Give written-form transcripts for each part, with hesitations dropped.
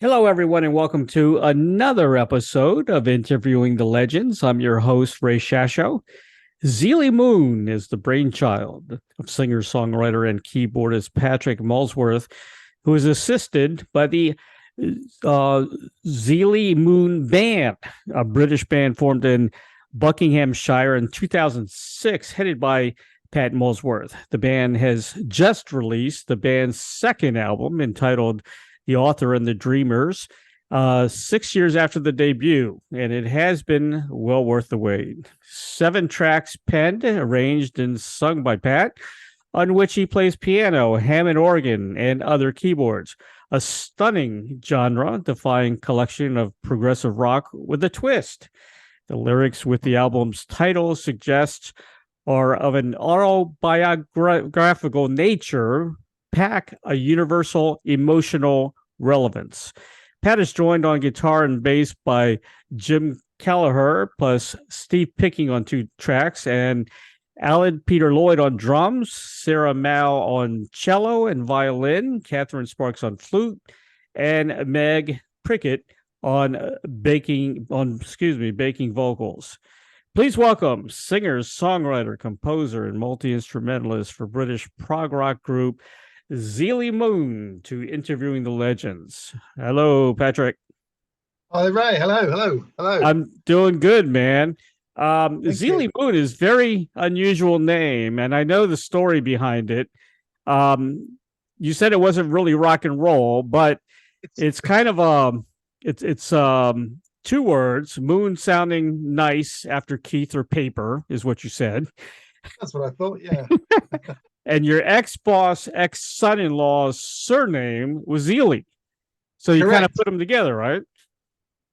Hello, everyone, and welcome to another episode of Interviewing the Legends. I'm your host, Ray Shasho. Zeelley Moon is the brainchild of singer-songwriter and keyboardist Patrick Molesworth, who is assisted by the Zeelley Moon Band, a British band formed in Buckinghamshire in 2006, headed by Pat Molesworth. The band has just released the band's second album entitled The Author and the Dreamers, 6 years after the debut, and it has been well worth the wait. 7 tracks penned, arranged, and sung by Pat, on which he plays piano, Hammond organ, and other keyboards. A stunning genre-defying collection of progressive rock with a twist. The lyrics with the album's title suggest are of an autobiographical nature, pack a universal emotional relevance. Pat is joined on guitar and bass by Jim Kelleher, plus Steve Picking on 2 tracks, and Alan Peter Lloyd on drums, Sarah Mao on cello and violin, Catherine Sparks on flute, and Meg Pricket on baking vocals. Please welcome singer, songwriter, composer, and multi-instrumentalist for British prog rock group Zeelley Moon to Interviewing the Legends. Hello, Patrick. Hi, Ray. Hello. I'm doing good, man. Zeelley Moon is very unusual name, and I know the story behind it. You said it wasn't really rock and roll, but it's kind of it's 2 words, moon sounding nice after Keith or paper is what you said. That's what I thought, yeah. And your ex-boss, ex-son-in-law's surname was Zeelley. So you kind of put them together, right?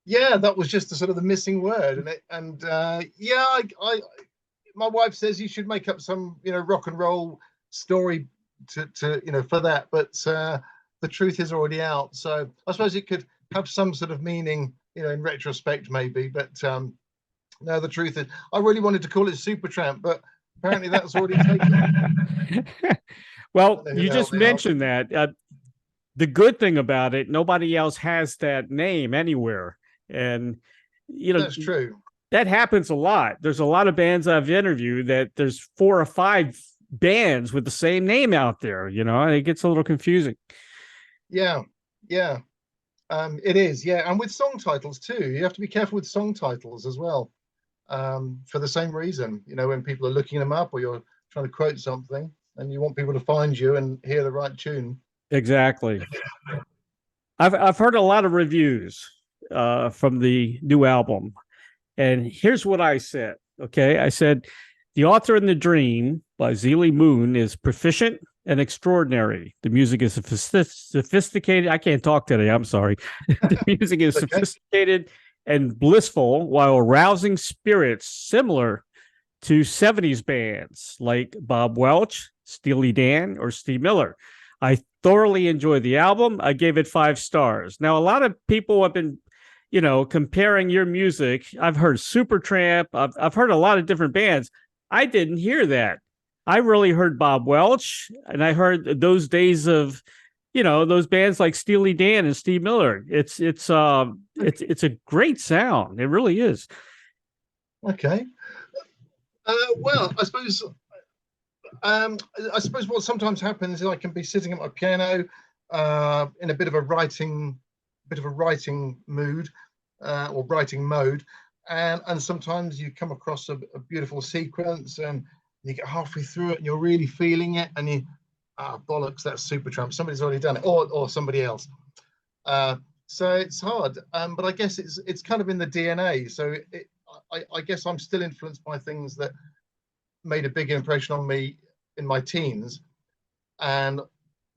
Yeah, that was just the sort of the missing word. My wife says you should make up some, rock and roll story to for that. But the truth is already out. So I suppose it could have some sort of meaning, in retrospect, maybe. But no, the truth is, I really wanted to call it Supertramp, but apparently that's already taken. Well, you just mentioned that. The good thing about it, nobody else has that name anywhere. And, that's true. That happens a lot. There's a lot of bands I've interviewed that there's 4 or 5 bands with the same name out there, and it gets a little confusing. Yeah. It is, yeah. And with song titles too, you have to be careful with song titles as well. For the same reason, when people are looking them up or you're trying to quote something and you want people to find you and hear the right tune. Exactly. I've heard a lot of reviews from the new album, and here's what I said. Okay, I said The Author and the Dream by Zeelley Moon is proficient and extraordinary. The music is sophisticated. I can't talk today. I'm sorry. The music is sophisticated and blissful while arousing spirits similar to 70s bands like Bob Welch, Steely Dan, or Steve Miller. I thoroughly enjoyed the album. I gave it 5 stars. Now, a lot of people have been, comparing your music. I've heard Supertramp. I've heard a lot of different bands. I didn't hear that. I really heard Bob Welch, and I heard those days of, those bands like Steely Dan and Steve Miller. It's a great sound. It really is. Okay. Well, I suppose what sometimes happens is I can be sitting at my piano in a bit of a writing mood or writing mode, and sometimes you come across a beautiful sequence and you get halfway through it and you're really feeling it and you bollocks, that's Supertramp, somebody's already done it, or somebody else. So it's hard, but I guess it's kind of in the DNA. So I guess I'm still influenced by things that made a big impression on me in my teens, and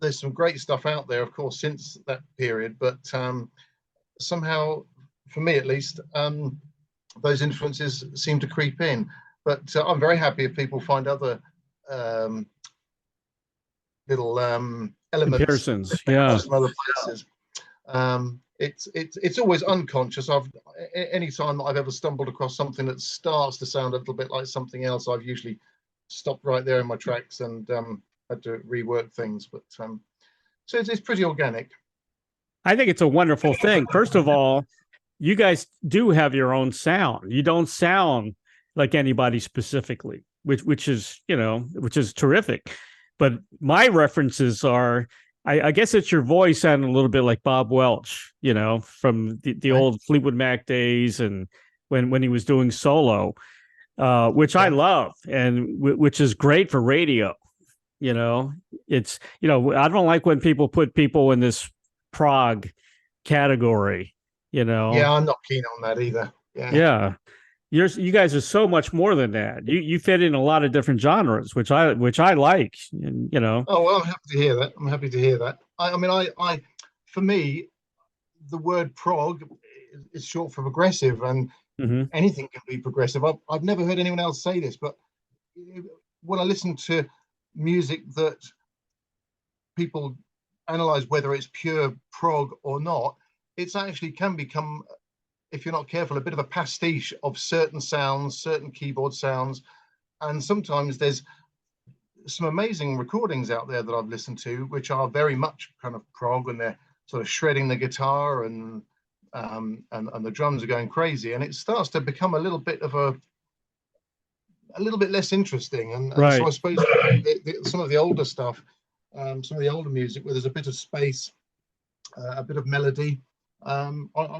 there's some great stuff out there, of course, since that period, but somehow, for me at least, those influences seem to creep in. But I'm very happy if people find other little elements, comparisons, yeah, from other places. It's always unconscious. Any time that I've ever stumbled across something that starts to sound a little bit like something else, I've usually stopped right there in my tracks and had to rework things. But so it's pretty organic. I think it's a wonderful thing. First of all, you guys do have your own sound. You don't sound like anybody specifically, which is, which is terrific. But my references are, I guess it's your voice sounding a little bit like Bob Welch, from the old Fleetwood Mac days, and when he was doing solo, which I love, and which is great for radio. It's, I don't like when people put people in this prog category. Yeah, I'm not keen on that either. Yeah. You guys are so much more than that. You fit in a lot of different genres, which I like. And, Oh well, I'm happy to hear that. I'm happy to hear that. I mean, I for me, the word prog is short for progressive, and anything can be progressive. I've never heard anyone else say this, but when I listen to music that people analyze whether it's pure prog or not, it's actually can become, if you're not careful, a bit of a pastiche of certain sounds, certain keyboard sounds. And sometimes there's some amazing recordings out there that I've listened to, which are very much kind of prog, and they're sort of shredding the guitar, and the drums are going crazy, and it starts to become a little bit less interesting. And so I suppose some of the older stuff, some of the older music where there's a bit of space, a bit of melody, I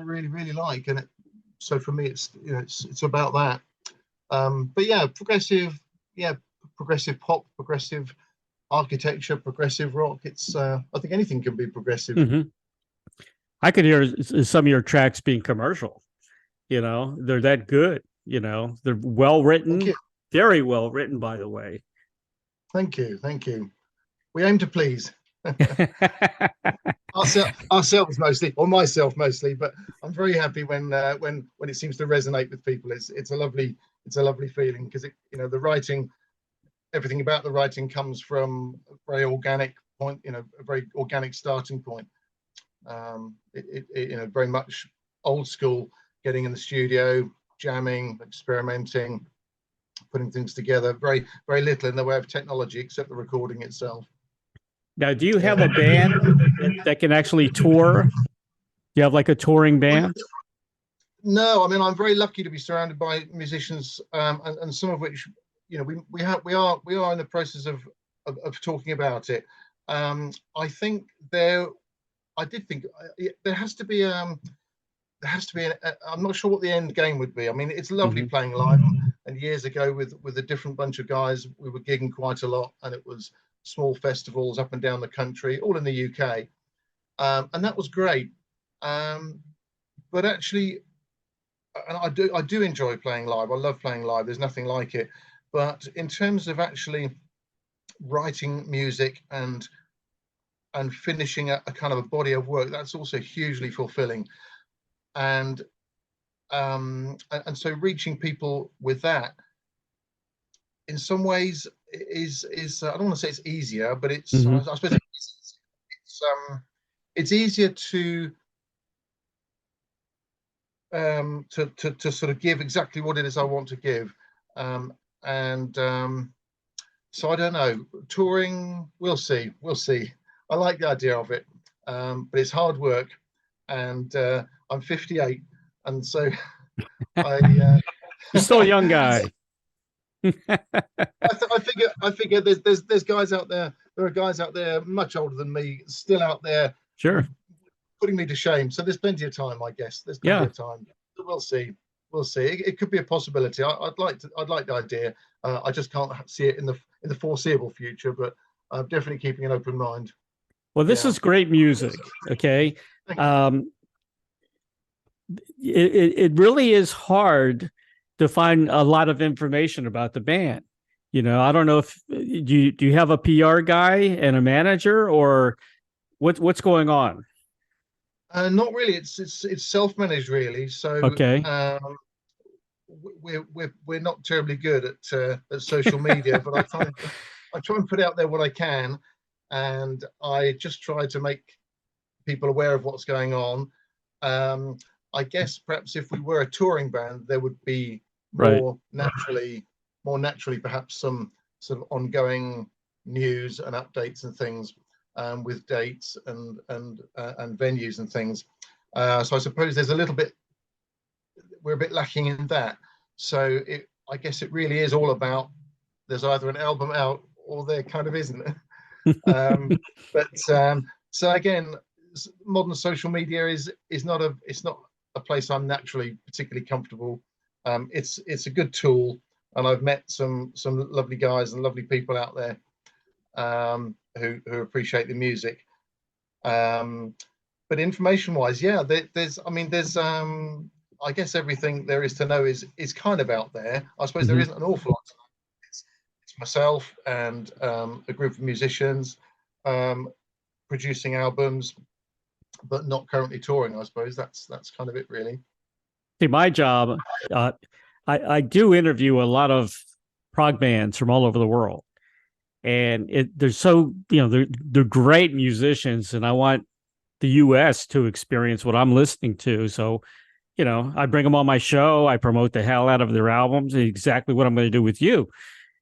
really, really like. And so for me, it's about that. But yeah, progressive pop, progressive architecture, progressive rock. It's I think anything can be progressive. I could hear some of your tracks being commercial. They're that good. They're well written, very well written, by the way. Thank you. We aim to please. Ourselves mostly, or myself mostly, but I'm very happy when it seems to resonate with people. It's a lovely feeling, because the writing, everything about the writing comes from a very organic point, a very organic starting point. Very much old school, getting in the studio, jamming, experimenting, putting things together. Very, very little in the way of technology except the recording itself. Now, do you have a band that can actually tour? Do you have like a touring band? No, I mean, I'm very lucky to be surrounded by musicians, and some of which, we are in the process of talking about it. I think there has to be I'm not sure what the end game would be. I mean, it's lovely playing live, and years ago with a different bunch of guys, we were gigging quite a lot, and it was small festivals up and down the country, all in the UK, and that was great. But actually, and I do enjoy playing live. I love playing live. There's nothing like it. But in terms of actually writing music and finishing a kind of a body of work, that's also hugely fulfilling. And so reaching people with that, in some ways, is I don't want to say it's easier, but it's I suppose it's easier to sort of give exactly what it is I want to give. So I don't know, touring, we'll see. I like the idea of it, but it's hard work, and I'm 58, and so you're still a young guy. I figure there's guys out there. There are guys out there much older than me, still out there, sure, putting me to shame. So there's plenty of time, I guess. There's plenty of time. We'll see. It could be a possibility. I'd like the idea. I just can't see it in the foreseeable future, but I'm definitely keeping an open mind. Well, this is great music. Okay. It really is hard to find a lot of information about the band. I don't know if do you have a PR guy and a manager, or what's going on? Not really. It's self-managed, really. So okay. We're not terribly good at social media, but I try and put out there what I can, and I just try to make people aware of what's going on. I guess perhaps if we were a touring band, there would be more naturally perhaps some sort of ongoing news and updates and things. with dates and venues and things. So I suppose there's a little bit, we're a bit lacking in that. So I guess it really is all about, there's either an album out or there kind of isn't. So again, modern social media is not a place I'm naturally particularly comfortable. It's a good tool, and I've met some lovely guys and lovely people out there who appreciate the music. But information wise, yeah, there's I guess everything there is to know is kind of out there. I suppose there isn't an awful lot to know. It's myself and a group of musicians producing albums, but not currently touring. I suppose that's kind of it, really. See, my job, I do interview a lot of prog bands from all over the world, and they're so, they're great musicians, and I want the U.S. to experience what I'm listening to. So, I bring them on my show. I promote the hell out of their albums. Exactly what I'm going to do with you,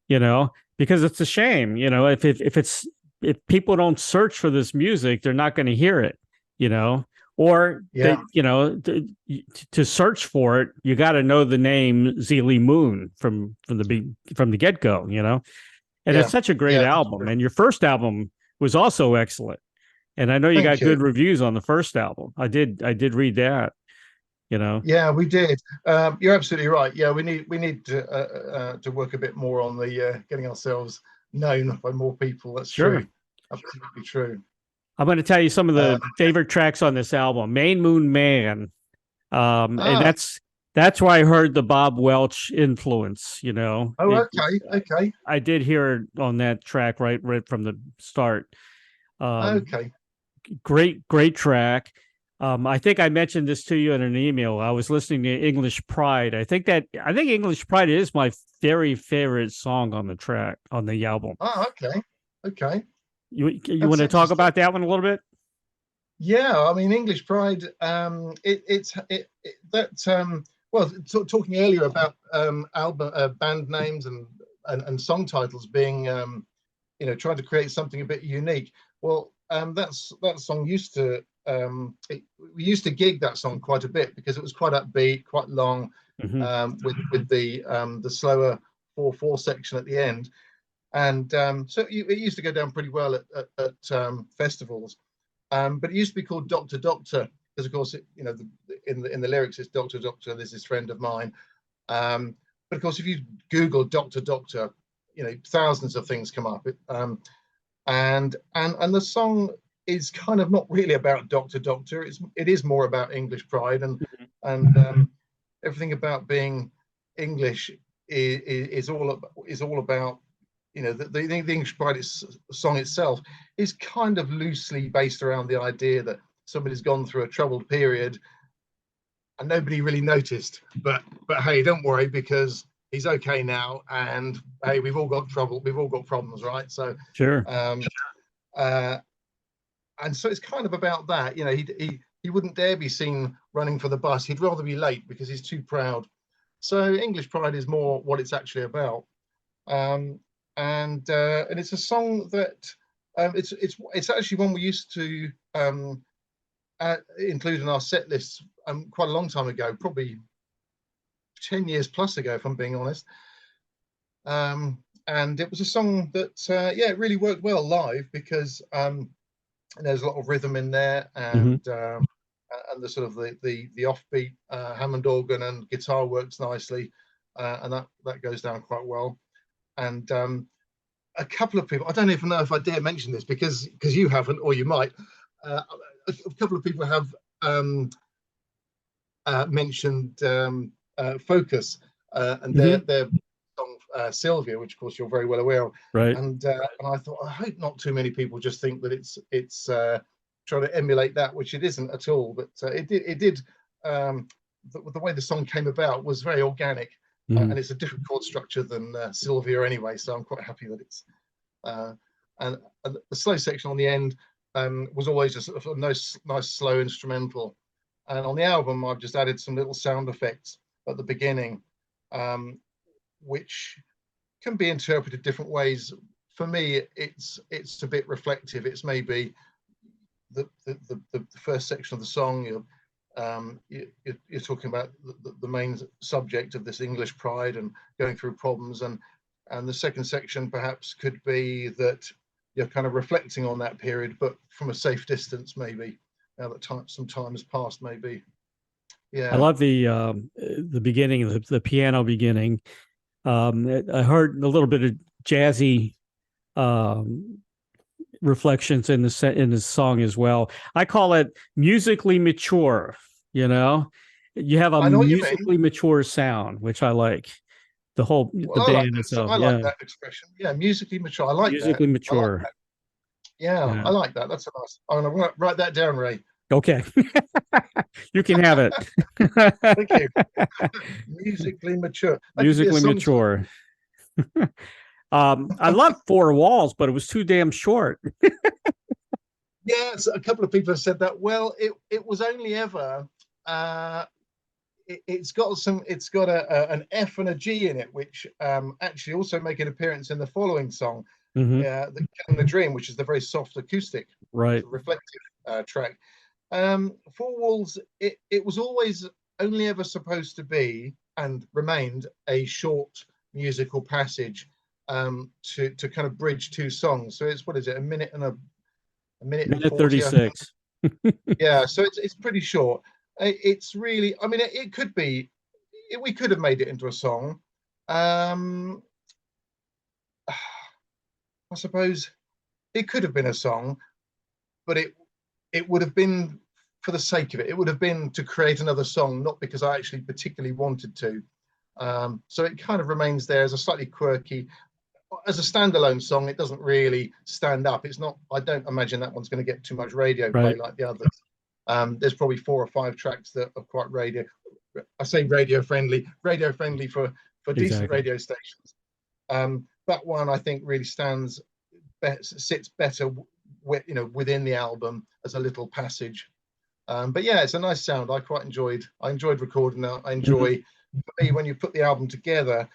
because it's a shame, if people don't search for this music, they're not going to hear it, or to search for it, you got to know the name Zeelley Moon from the get-go, and it's such a great album. And your first album was also excellent. And I know you got good reviews on the first album. I did read that, Yeah, we did. You're absolutely right. Yeah, we need to work a bit more on the getting ourselves known by more people. That's true. Absolutely true. I'm going to tell you some of the favorite tracks on this album. Main Moon Man. And that's where I heard the Bob Welch influence, Oh, okay. I did hear it on that track right from the start. Okay. Great track. I think I mentioned this to you in an email. I was listening to English Pride. I think English Pride is my very favorite song on the album. Oh, okay. You want to talk about that one a little bit? Yeah, I mean, English Pride. Talking earlier about album band names and song titles being trying to create something a bit unique. Well, that song used to we used to gig that song quite a bit because it was quite upbeat, quite long, with the slower 4/4 section at the end. And so it used to go down pretty well at festivals, but it used to be called Doctor Doctor because, of course, in the lyrics it's Doctor Doctor, this is friend of mine. But of course, if you Google Doctor Doctor, thousands of things come up. And the song is kind of not really about Doctor Doctor. It is more about English pride and everything about being English is all about. The English Pride song itself is kind of loosely based around the idea that somebody's gone through a troubled period and nobody really noticed. But hey, don't worry, because he's okay now. And hey, we've all got trouble. We've all got problems, right? So sure. And so it's kind of about that. He wouldn't dare be seen running for the bus. He'd rather be late because he's too proud. So English Pride is more what it's actually about. And it's a song that it's actually one we used to include in our set lists quite a long time ago, probably 10 years plus ago, if I'm being honest. And it was a song that it really worked well live because there's a lot of rhythm in there, and the sort of the offbeat Hammond organ and guitar works nicely, and that goes down quite well. And a couple of people, I don't even know if I dare mention this because you haven't, or you might. A couple of people have mentioned Focus and their song Sylvia, which of course you're very well aware of. Right. And I thought, I hope not too many people just think that it's trying to emulate that, which it isn't at all. But it did. The way the song came about was very organic. And it's a different chord structure than Sylvia anyway, so I'm quite happy that it's and the slow section on the end was always just a nice slow instrumental. And on the album I've just added some little sound effects at the beginning, which can be interpreted different ways. for me, it's a bit reflective. It's maybe the first section of the song. You're talking about the main subject of this English pride and going through problems, and the second section perhaps could be that you're kind of reflecting on that period, but from a safe distance, maybe, now that some time has passed, maybe. Yeah, I love the beginning, the piano beginning. I heard a little bit of jazzy reflections in the song as well. I call it musically mature. You know, you have a I know what you mean. musically mature sound, which I like. The Well, band itself. I like that expression. Yeah, musically mature. I like musically that. mature. I like that. Yeah, I like that. That's a nice. I'm gonna write that down, Ray. Okay, you can have it. Thank you. Musically mature. That could be a Musically song mature. I love Four Walls, but it was too damn short. Yes, a couple of people have said that. Well, it was only ever. It's got an F and a G in it, which actually also make an appearance in the following song, Mm-hmm. the Killing the Dream, which is the very soft acoustic, Right, reflective track. Four Walls, it was always only ever supposed to be, and remained, a short musical passage to kind of bridge two songs. So it's, what is it, a minute and 40, 36. Yeah, so it's pretty short. It's really, I mean, it could be, we could have made it into a song. I suppose it could have been a song, but it would have been for the sake of it. It would have been to create another song, not because I actually particularly wanted to. So it kind of remains there as a slightly quirky, as a standalone song. It doesn't really stand up. It's not, I don't imagine that one's going to get too much radio play like the others. There's probably 4 or 5 tracks that are quite I say radio friendly for decent radio stations. That one I think really sits better within the album as a little passage. But yeah, it's a nice sound. I enjoyed recording that. I enjoy, for me, when you put the album together,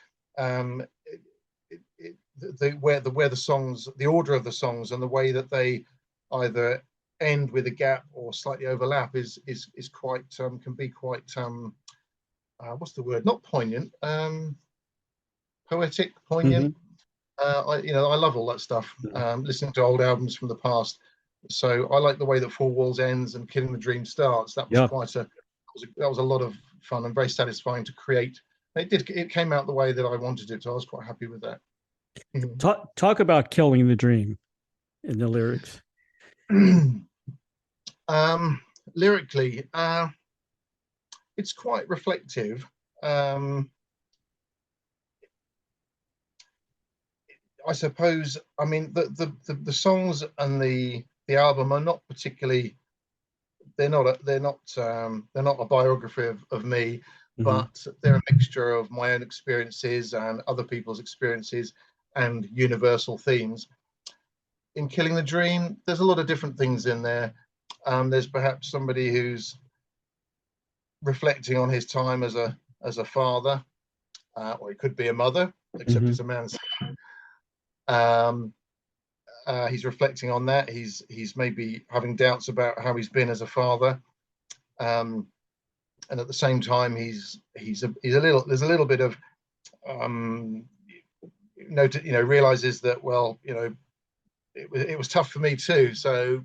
where the songs, the order of the songs, and the way that they either end with a gap or slightly overlap is quite can be quite what's the word? Not poignant, poetic, poignant. I love all that stuff. Listening to old albums from the past, so I like the way that Four Walls ends and Killing the Dream starts. That was that was a lot of fun and very satisfying to create. It came out the way that I wanted it, so I was quite happy with that. Talk about Killing the Dream in the lyrics. Lyrically, it's quite reflective. I suppose, I mean, the songs and the album are not particularly, they're not a biography of me, but they're a mixture of my own experiences and other people's experiences and universal themes. In Killing the Dream, there's a lot of different things in there. There's perhaps somebody who's reflecting on his time as a father, or it could be a mother, except it's a man's. He's reflecting on that. He's maybe having doubts about how he's been as a father, and at the same time, there's a little bit of realizes that, well, it was tough for me too. So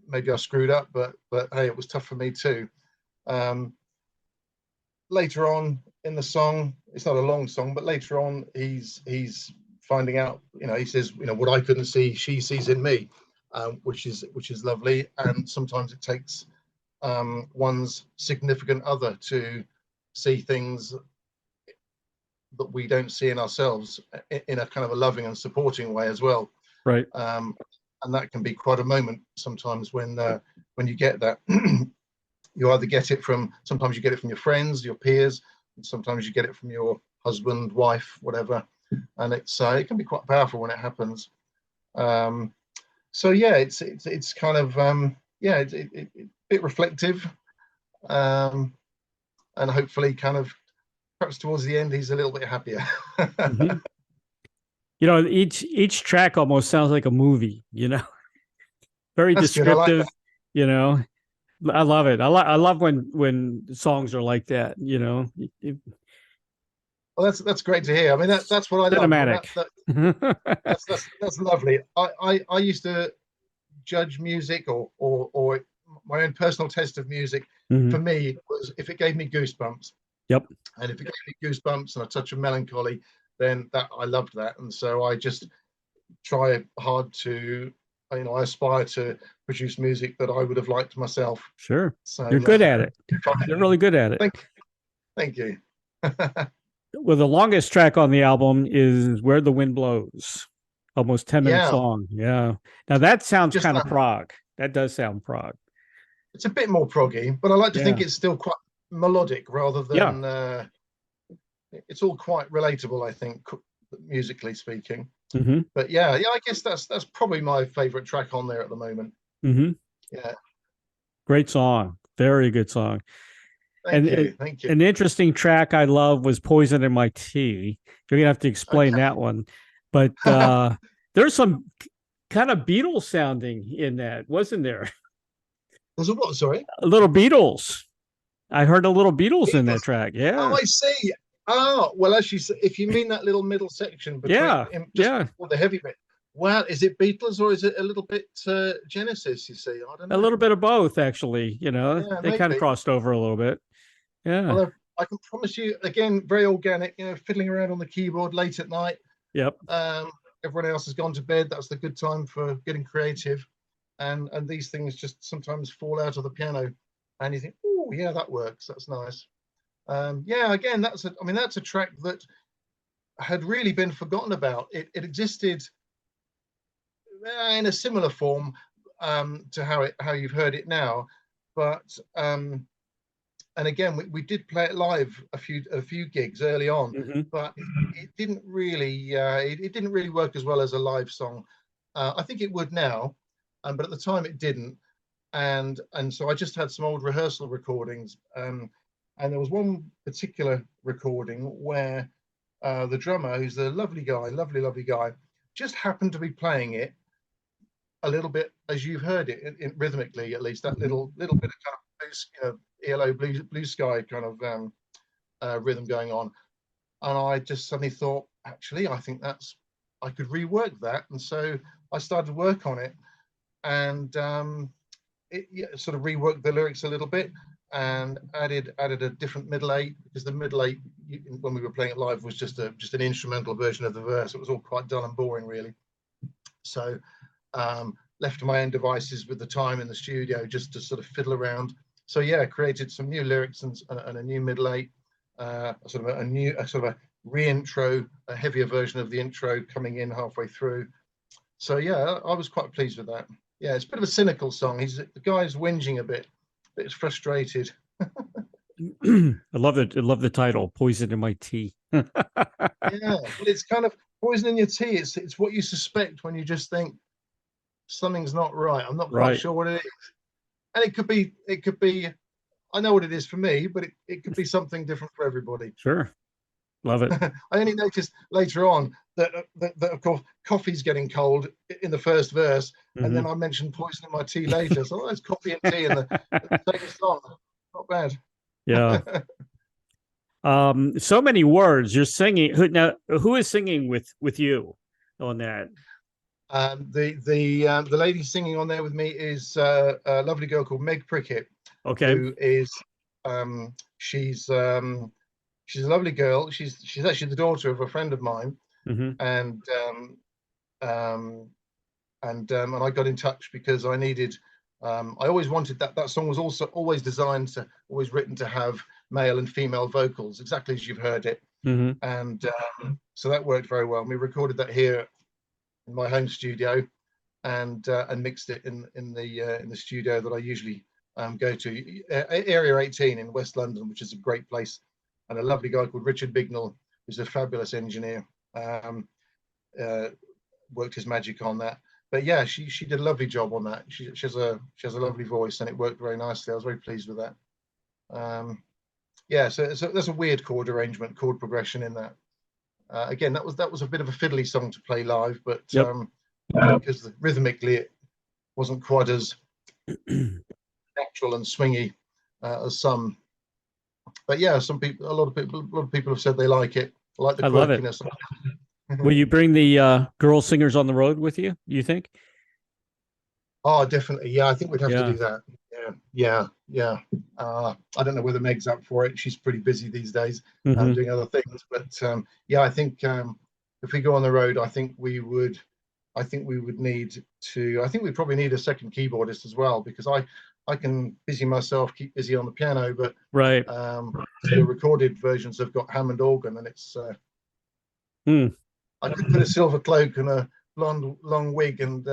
maybe I screwed up, but hey, it was tough for me too. Later on in the song, it's not a long song, but later on, he's finding out. He says, what I couldn't see, she sees in me, which is lovely. And sometimes it takes one's significant other to see things that we don't see in ourselves in a kind of a loving and supporting way as well. Right. And that can be quite a moment sometimes when you get that. You either get it sometimes you get it from your friends, your peers, and sometimes you get it from your husband, wife, whatever. And it can be quite powerful when it happens. So yeah, it's kind of it's a bit reflective, and hopefully kind of perhaps towards the end he's a little bit happier. You know, each track almost sounds like a movie, you know, very That's good. I like that. descriptive, you know. I love it. I love when songs are like that, you know. Well, that's great to hear. I mean, that's what I love. I mean, Cinematic. that's lovely. I used to judge music or my own personal test of music for Mhm. me was if it gave me goosebumps. Yep. And if it gave me goosebumps and a touch of melancholy, then that I loved that. And so I just try hard to, I aspire to produce music that I would have liked myself. Sure. So You're good at it. You're really good at it. thank you. Well, the longest track on the album is Where the Wind Blows. Almost 10 minutes Yeah, long. Yeah. Now that sounds just kind of that. prog. That does sound prog. It's a bit more proggy, but I like to think Yeah. it's still quite melodic rather Yeah. than it's all quite relatable, I think, musically speaking. Hmm. But yeah, I guess that's probably my favorite track on there at the moment. Hmm. Yeah, Great song. Very good song. thank And you, thank you. an interesting track I love was Poison in My Tea. You're gonna have to explain Okay. that one. But there's some kind of Beatles sounding in that, wasn't there? Was it what? Sorry. A little Beatles. I heard a little Beatles in that Beatles. track. Oh, Yeah. I see. Oh, well, as you say, if you mean that little middle section between Yeah. just Yeah. before the heavy bit, well, is it Beatles or is it a little bit Genesis? You see, I don't A know. little bit of both, actually. You know, Yeah, they kind of maybe. crossed over a little bit. Yeah. Although I can promise you, again, very organic. Fiddling around on the keyboard late at night. Yep. Everyone else has gone to bed. That's the good time for getting creative, and these things just sometimes fall out of the piano, and you think, oh yeah, that works. That's nice. Yeah, again, that's a track that had really been forgotten about. It existed in a similar form to how you've heard it now, but and again we did play it live a few gigs early on, Hmm. but it didn't really it didn't really work as well as a live song. I think it would now, but at the time it didn't. And so I just had some old rehearsal recordings, and there was one particular recording where the drummer, who's a lovely guy, lovely guy, just happened to be playing it a little bit as you've heard it, rhythmically at least, that Hmm. little bit of kind of blues, ELO blue sky kind of rhythm going on. And I just suddenly thought, actually, I think I could rework that. And so I started to work on it, and sort of reworked the lyrics a little bit and added a different middle eight, because the middle eight when we were playing it live was just an instrumental version of the verse. It was all quite dull and boring, really. So left to my own devices with the time in the studio just to sort of fiddle around. So yeah, created some new lyrics and a new middle eight, sort of a re-intro, a heavier version of the intro coming in halfway through. So yeah, I was quite pleased with that. Yeah, it's a bit of a cynical song. The guy's whinging a bit it's frustrated. I love the title, Poison in My Tea. Yeah, but it's kind of poison in your tea. It's what you suspect when you just think something's not right. I'm not quite Right. sure what it is. And it could be I know what it is for me, but it could be something different for everybody. Sure. Love it. I only noticed later on that of course coffee's getting cold in the first verse, and then Hmm. I mentioned poison in my tea later. So there's coffee and tea in the same song. Not bad. Yeah. So many words. You're singing. Who is singing with you on that? The lady singing on there with me is a lovely girl called Meg Pricket, Okay. who is um, she's um, she's a lovely girl. She's actually the daughter of a friend of mine, Hmm. and um, and I got in touch because I needed. I always wanted that song was also always designed to, always written to have male and female vocals, exactly as you've heard it, Hmm. and so that worked very well. We recorded that here in my home studio, and mixed it in the studio that I usually go to, Area 18 in West London, which is a great place, and a lovely guy called Richard Bignell, who's a fabulous engineer, um, uh, worked his magic on that. But yeah, she did a lovely job on that. She has a lovely voice, and it worked very nicely. I was very pleased with that. Yeah, so that's a weird chord arrangement, chord progression in that. Again, that was a bit of a fiddly song to play live, but Yep. because rhythmically it wasn't quite as natural and swingy as some. But yeah, a lot of people have said they like it, like the I love it. quirkiness. Will you bring the girl singers on the road with you, you think? Oh, definitely. Yeah, I think we'd have to Yeah. do that. Yeah. I don't know whether Meg's up for it. She's pretty busy these days, Mhm. doing other things. But yeah, I think if we go on the road, I think we would need to. I think we probably need a second keyboardist as well, because I can busy myself, keep busy on the piano, but Right. the recorded versions have got Hammond organ, and it's. I could put a silver cloak and a blonde long wig and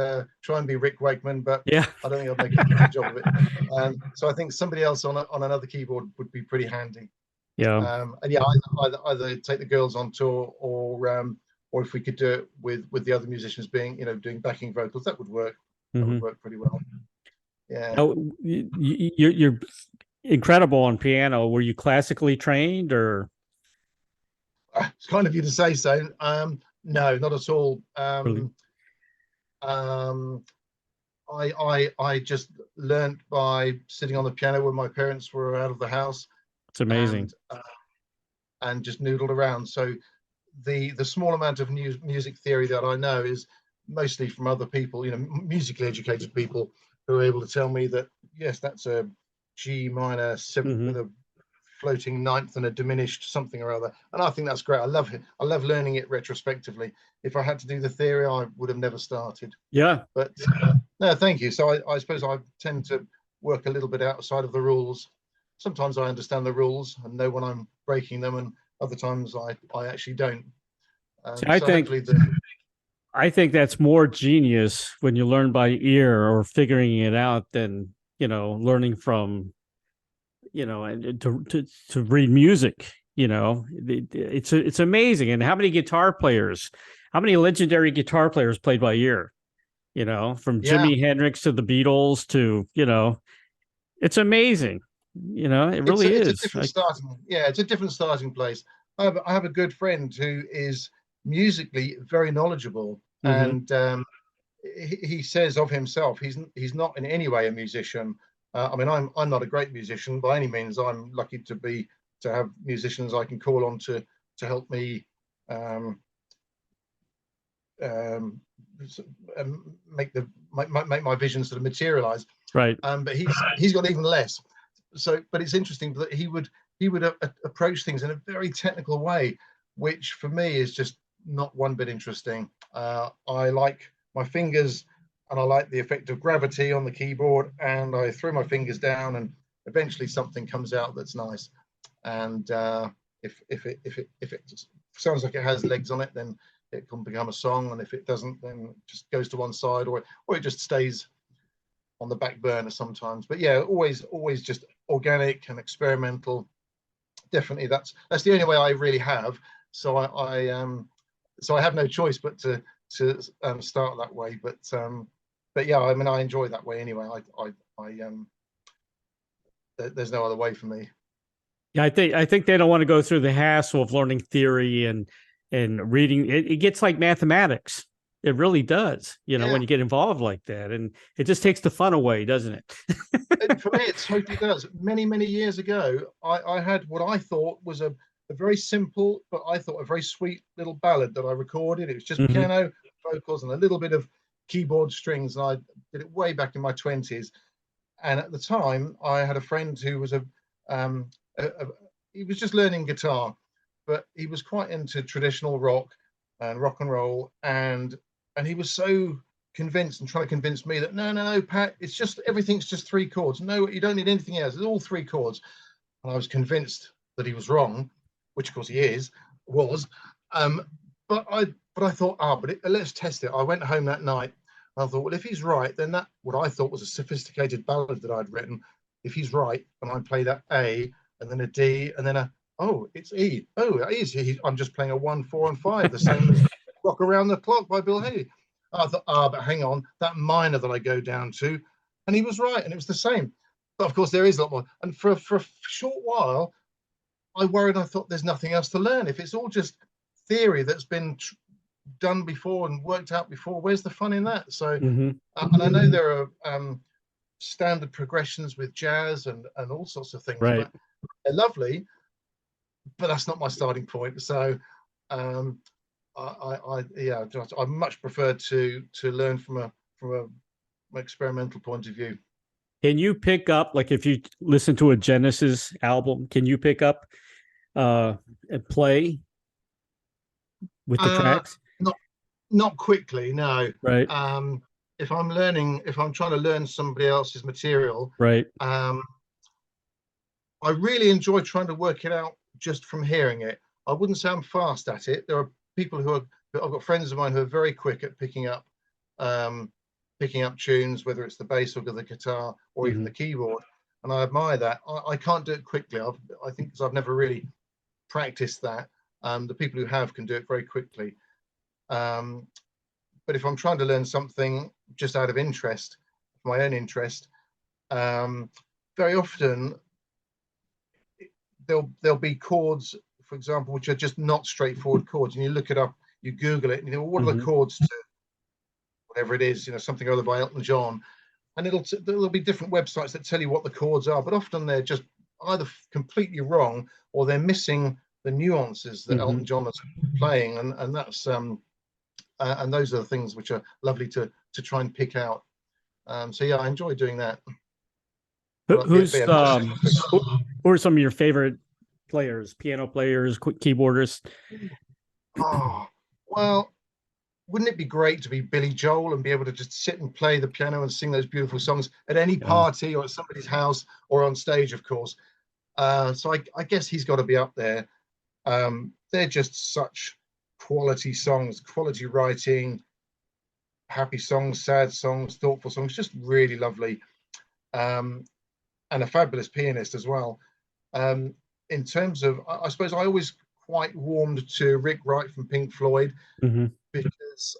try and be Rick Wakeman, but Yeah. I don't think I'd make a good job of it. So I think somebody else on another keyboard would be pretty handy. Yeah. And yeah, either take the girls on tour, or if we could do it with the other musicians being, doing backing vocals, that would work. That would work pretty well. Yeah. Oh, you're incredible on piano. Were you classically trained, or? It's kind of you to say so. No, not at all. Really? I just learnt by sitting on the piano when my parents were out of the house. It's amazing. And just noodled around. So the small amount of music theory that I know is mostly from other people, musically educated people, who are able to tell me that, yes, that's a G minor 7th with a floating ninth and a diminished something or other. And I think that's great. I love it. I love learning it retrospectively. If I had to do the theory, I would have never started. Yeah. But no, thank you. So I suppose I tend to work a little bit outside of the rules. Sometimes I understand the rules and know when I'm breaking them, and other times I actually don't. See, I think that's more genius when you learn by ear or figuring it out than, learning from, and to read music. It's amazing. And how many legendary guitar players played by ear, from Jimi Hendrix to the Beatles to, it's amazing. It really is. It's a different starting place. I have a good friend who is musically very knowledgeable, and he says of himself he's not in any way a musician. I mean, I'm not a great musician by any means. I'm lucky to have musicians I can call on to help me make my vision sort of materialize. Right. But he's got even less. So, but it's interesting that he would approach things in a very technical way, which for me is just not one bit interesting. I like my fingers, and I like the effect of gravity on the keyboard, and I throw my fingers down, and eventually something comes out that's nice. And if it sounds like it has legs on it, then it can become a song, and if it doesn't, then it just goes to one side, or it just stays on the back burner sometimes. But yeah, always just organic and experimental. Definitely, that's the only way I really have. So I have no choice but to start that way. But yeah, I mean, I enjoy that way anyway. There's no other way for me. Yeah, I think they don't want to go through the hassle of learning theory and reading. It gets like mathematics. It really does, when you get involved like that, and it just takes the fun away, doesn't it? For me, it totally does. Many, many years ago, I had what I thought was a very simple, but I thought a very sweet little ballad that I recorded. It was just piano, vocals, and a little bit of keyboard strings. And I did it way back in my 20s. And at the time, I had a friend who was he was just learning guitar, but he was quite into traditional rock and rock and roll, and he was so convinced and trying to convince me that no, Pat, it's just everything's just 3 chords. No, you don't need anything else. It's all 3 chords. And I was convinced that he was wrong, which of course he was. But I thought, let's test it. I went home that night. And I thought, well, if he's right, then that what I thought was a sophisticated ballad that I'd written. If he's right, and I play that A and then a D and then it's E. Oh, it is. I'm just playing a 1, 4, and 5, the same as Rock Around the Clock by Bill Haley. I thought, but hang on, that minor that I go down to, and he was right, and it was the same. But of course, there is a lot more. And for a short while, I worried. I thought, there's nothing else to learn. If it's all just theory that's been done before and worked out before. Where's the fun in that? So, and I know there are standard progressions with jazz and all sorts of things, Right. but they're lovely, but that's not my starting point. So I much prefer to learn from an experimental point of view. Can you pick up, like if you listen to a Genesis album, can you pick up and play with the tracks? Not quickly, no. Right. If I'm trying to learn somebody else's material, Right. I really enjoy trying to work it out just from hearing it. I wouldn't say I'm fast at it. There are people I've got friends of mine who are very quick at picking up tunes, whether it's the bass or the guitar or even the keyboard, and I admire that. I can't do it quickly. I think because I've never really practiced that. The people who have can do it very quickly. But if I'm trying to learn something just out of interest, my own interest, very often there'll be chords, for example, which are just not straightforward chords, and you look it up, you Google it, and you know, what are the chords to whatever it is, you know, something other by Elton John, and there'll be different websites that tell you what the chords are, but often they're just either completely wrong or they're missing the nuances that Elton John is playing, and that's and those are the things which are lovely to try and pick out. So yeah, I enjoy doing that. Who are some of your favorite players, piano players, keyboardists? Oh, well, wouldn't it be great to be Billy Joel and be able to just sit and play the piano and sing those beautiful songs at any party or at somebody's house or on stage, of course. So I guess he's got to be up there. They're just such quality songs, quality writing, happy songs, sad songs, thoughtful songs, just really lovely. And a fabulous pianist as well. In terms of, I suppose I always quite warmed to Rick Wright from Pink Floyd, because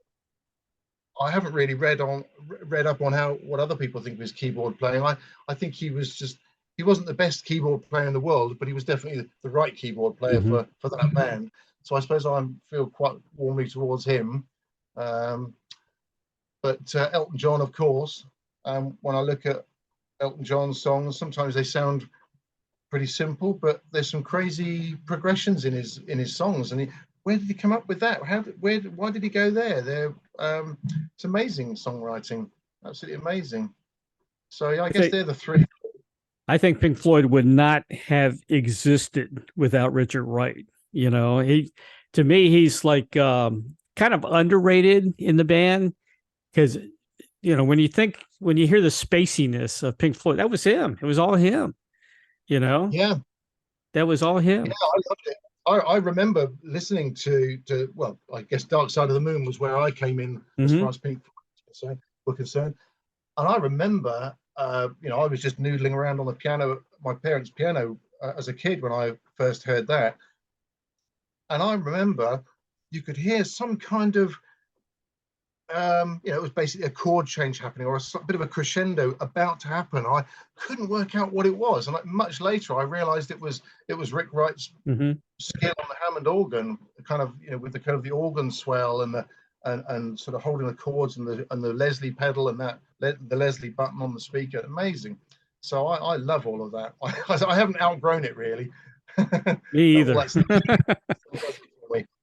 I haven't really read up on what other people think of his keyboard playing. I think he wasn't the best keyboard player in the world, but he was definitely the right keyboard player for that band. So I suppose I feel quite warmly towards him. But Elton John, of course, when I look at Elton John's songs, sometimes they sound pretty simple, but there's some crazy progressions in his songs. And where did he come up with that? Why did he go there? It's amazing songwriting, absolutely amazing. So yeah, I guess they're the three. I think Pink Floyd would not have existed without Richard Wright. You know, to me, he's like kind of underrated in the band, because, you know, when you hear the spaciness of Pink Floyd, that was him. It was all him, you know? Yeah. That was all him. Yeah, I loved it. I remember listening to, well, I guess Dark Side of the Moon was where I came in as far as Pink Floyd were concerned. And I remember, you know, I was just noodling around on the piano, my parents' piano as a kid when I first heard that. And I remember you could hear some kind of, you know, it was basically a chord change happening or a bit of a crescendo about to happen. I couldn't work out what it was, and much later I realized it was Rick Wright's skill on the Hammond organ, kind of, you know, with the kind of the organ swell and the and sort of holding the chords and the Leslie pedal and the Leslie button on the speaker. Amazing. So I love all of that. I haven't outgrown it really. Me either.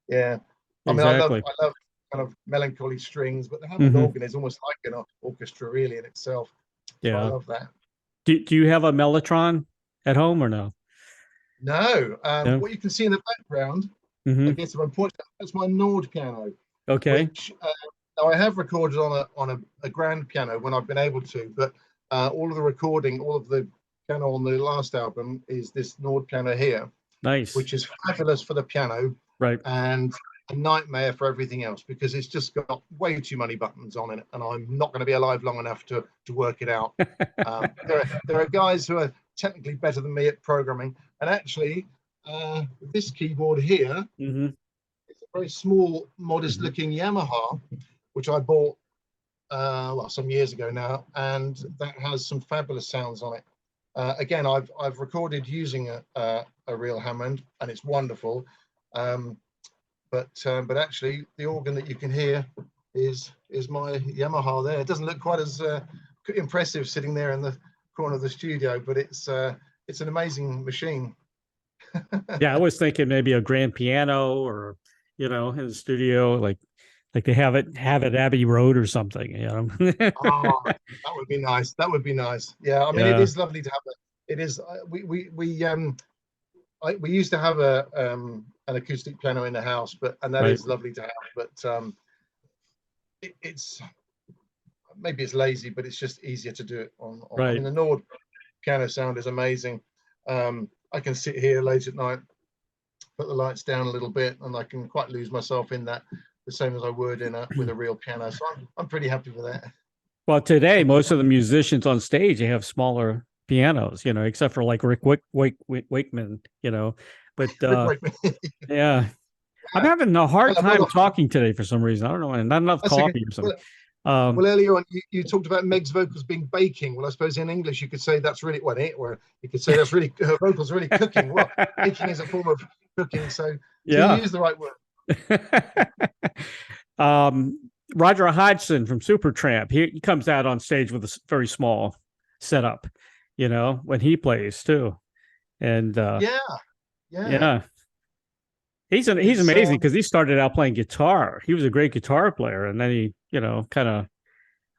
Yeah. I mean, exactly. I love kind of melancholy strings, but the Hammond organ is almost like an orchestra really in itself. Yeah. So I love that. Do you have a mellotron at home or no? No. What you can see in the background, I guess if I'm pointing, that's my Nord piano. Okay. Which now I have recorded on a grand piano when I've been able to, but all of the piano on the last album is this Nord piano here. Nice. Which is fabulous for the piano, right? And a nightmare for everything else, because it's just got way too many buttons on it, and I'm not going to be alive long enough to work it out. There are guys who are technically better than me at programming, and actually, this keyboard here is a very small, modest-looking Yamaha, which I bought well some years ago now, and that has some fabulous sounds on it. Again, I've recorded using a real Hammond, and it's wonderful. but actually the organ that you can hear is my Yamaha there. It doesn't look quite as impressive sitting there in the corner of the studio, but it's an amazing machine. Yeah, I was thinking maybe a grand piano, or in the studio, like they have it at Abbey Road or something. Oh, that would be nice. That would be nice. Yeah, I mean, it is lovely to have it. It is. We used to have an acoustic piano in the house, and that is lovely to have. But it's maybe it's lazy, but it's just easier to do it on. I mean, the Nord piano sound is amazing. I can sit here late at night, put the lights down a little bit, and I can quite lose myself in that, the same as I would with a real piano. So I'm pretty happy with that. Well, today most of the musicians on stage, they have smaller pianos, except for like Rick Wakeman, But yeah, I'm having a hard time talking today for some reason. I don't know, and not enough coffee or something. Well, earlier on, you talked about Meg's vocals being baking. Well, I suppose in English you could say that's really or you could say that's really her vocals really cooking. Well, baking is a form of cooking, so you use the right word. Roger Hodgson from Supertramp, he comes out on stage with a very small setup, when he plays too, and yeah. He's amazing because he started out playing guitar. He was a great guitar player, and then he, kind of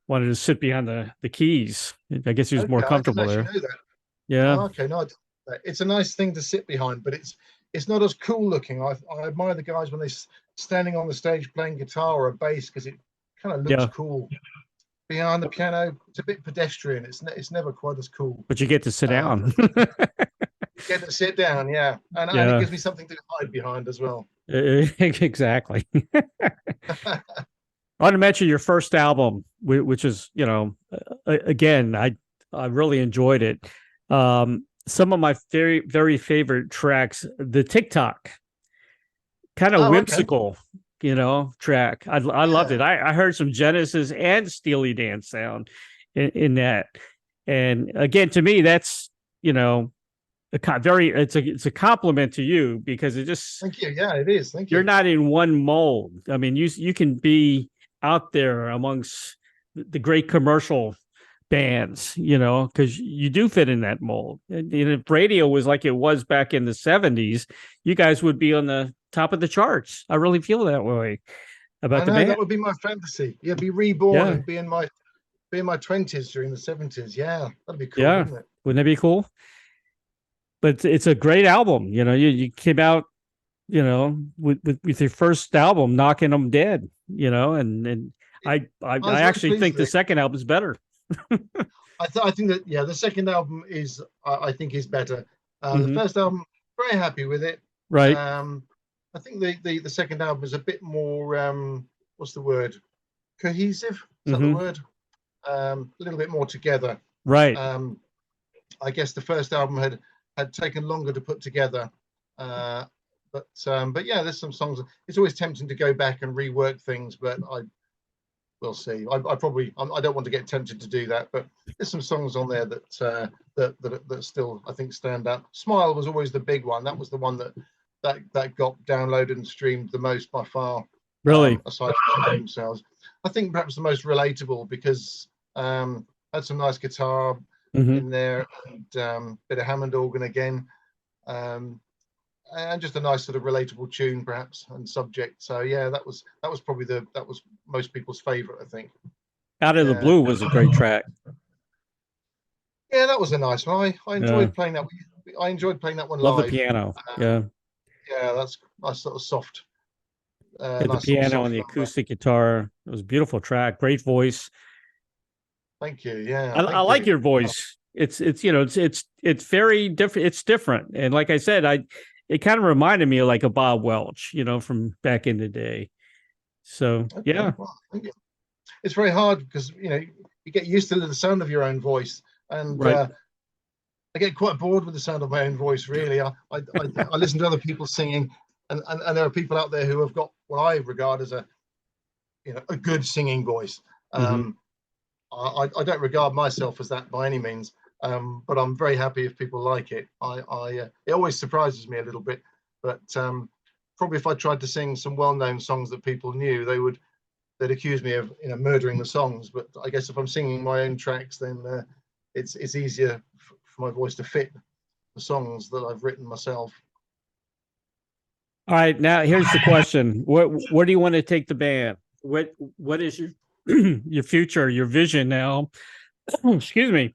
wanted to sit behind the keys. I guess he was more comfortable there. Yeah. Oh, okay, no, it's a nice thing to sit behind, but it's not as cool looking. I admire the guys when they're standing on the stage playing guitar or a bass, because it kind of looks cool. Behind the piano, it's a bit pedestrian. It's never quite as cool. But you get to sit down. Get to sit down, and it gives me something to hide behind as well. Exactly. I want to mention your first album, which is, again, I really enjoyed it. Some of my very, very favorite tracks, the TikTok, kind of whimsical, track. I loved it. I heard some Genesis and Steely Dan sound in that. And again, to me, that's, it's a compliment to you, because it just, thank you. Yeah, it is. Thank you. You're not in one mold. I mean, you can be out there amongst the great commercial bands, because you do fit in that mold. And if radio was like it was back in the 70s, you guys would be on the top of the charts. I really feel that way about the band. That would be my fantasy. Yeah, be reborn and be in my 20s during the 70s. Yeah, that'd be cool, wouldn't it? Wouldn't that be cool? But it's a great album. You came out, with your first album, knocking them dead. And I actually think the second album is better. I think that the second album is I think is better. The first album, very happy with it. Right. I think the second album is a bit more what's the word? Cohesive. Is that the word? A little bit more together. Right. I guess the first album had taken longer to put together. But yeah, there's some songs. It's always tempting to go back and rework things, but we'll see. I don't want to get tempted to do that, but there's some songs on there that still I think stand out. Smile was always the big one. That was the one that got downloaded and streamed the most by far. Really, aside from themselves, I think perhaps the most relatable, because had some nice guitar in there, and bit of Hammond organ again, and just a nice sort of relatable tune, perhaps, and subject. So yeah, that was probably that was most people's favorite, I think. Out of the Blue was a great track. Yeah, that was a nice one. I enjoyed playing that. I enjoyed playing that one live. Love the piano. Yeah, that's nice sort of soft. The piano and the acoustic guitar. It was a beautiful track. Great voice. Thank you. Yeah, I like your voice. It's very different. It's different, and like I said, it kind of reminded me of like a Bob Welch, from back in the day. So yeah, well, it's very hard because you get used to the sound of your own voice, and I get quite bored with the sound of my own voice. Really, I listen to other people singing, and there are people out there who have got what I regard as a good singing voice. I don't regard myself as that by any means, but I'm very happy if people like it. It always surprises me a little bit, but from probably if I tried to sing some well-known songs that people knew, they'd accuse me of murdering the songs. But I guess if I'm singing my own tracks, then it's easier for my voice to fit the songs that I've written myself. All right, now here's the question: where do you want to take the band? What is your your future, your vision now? Excuse me.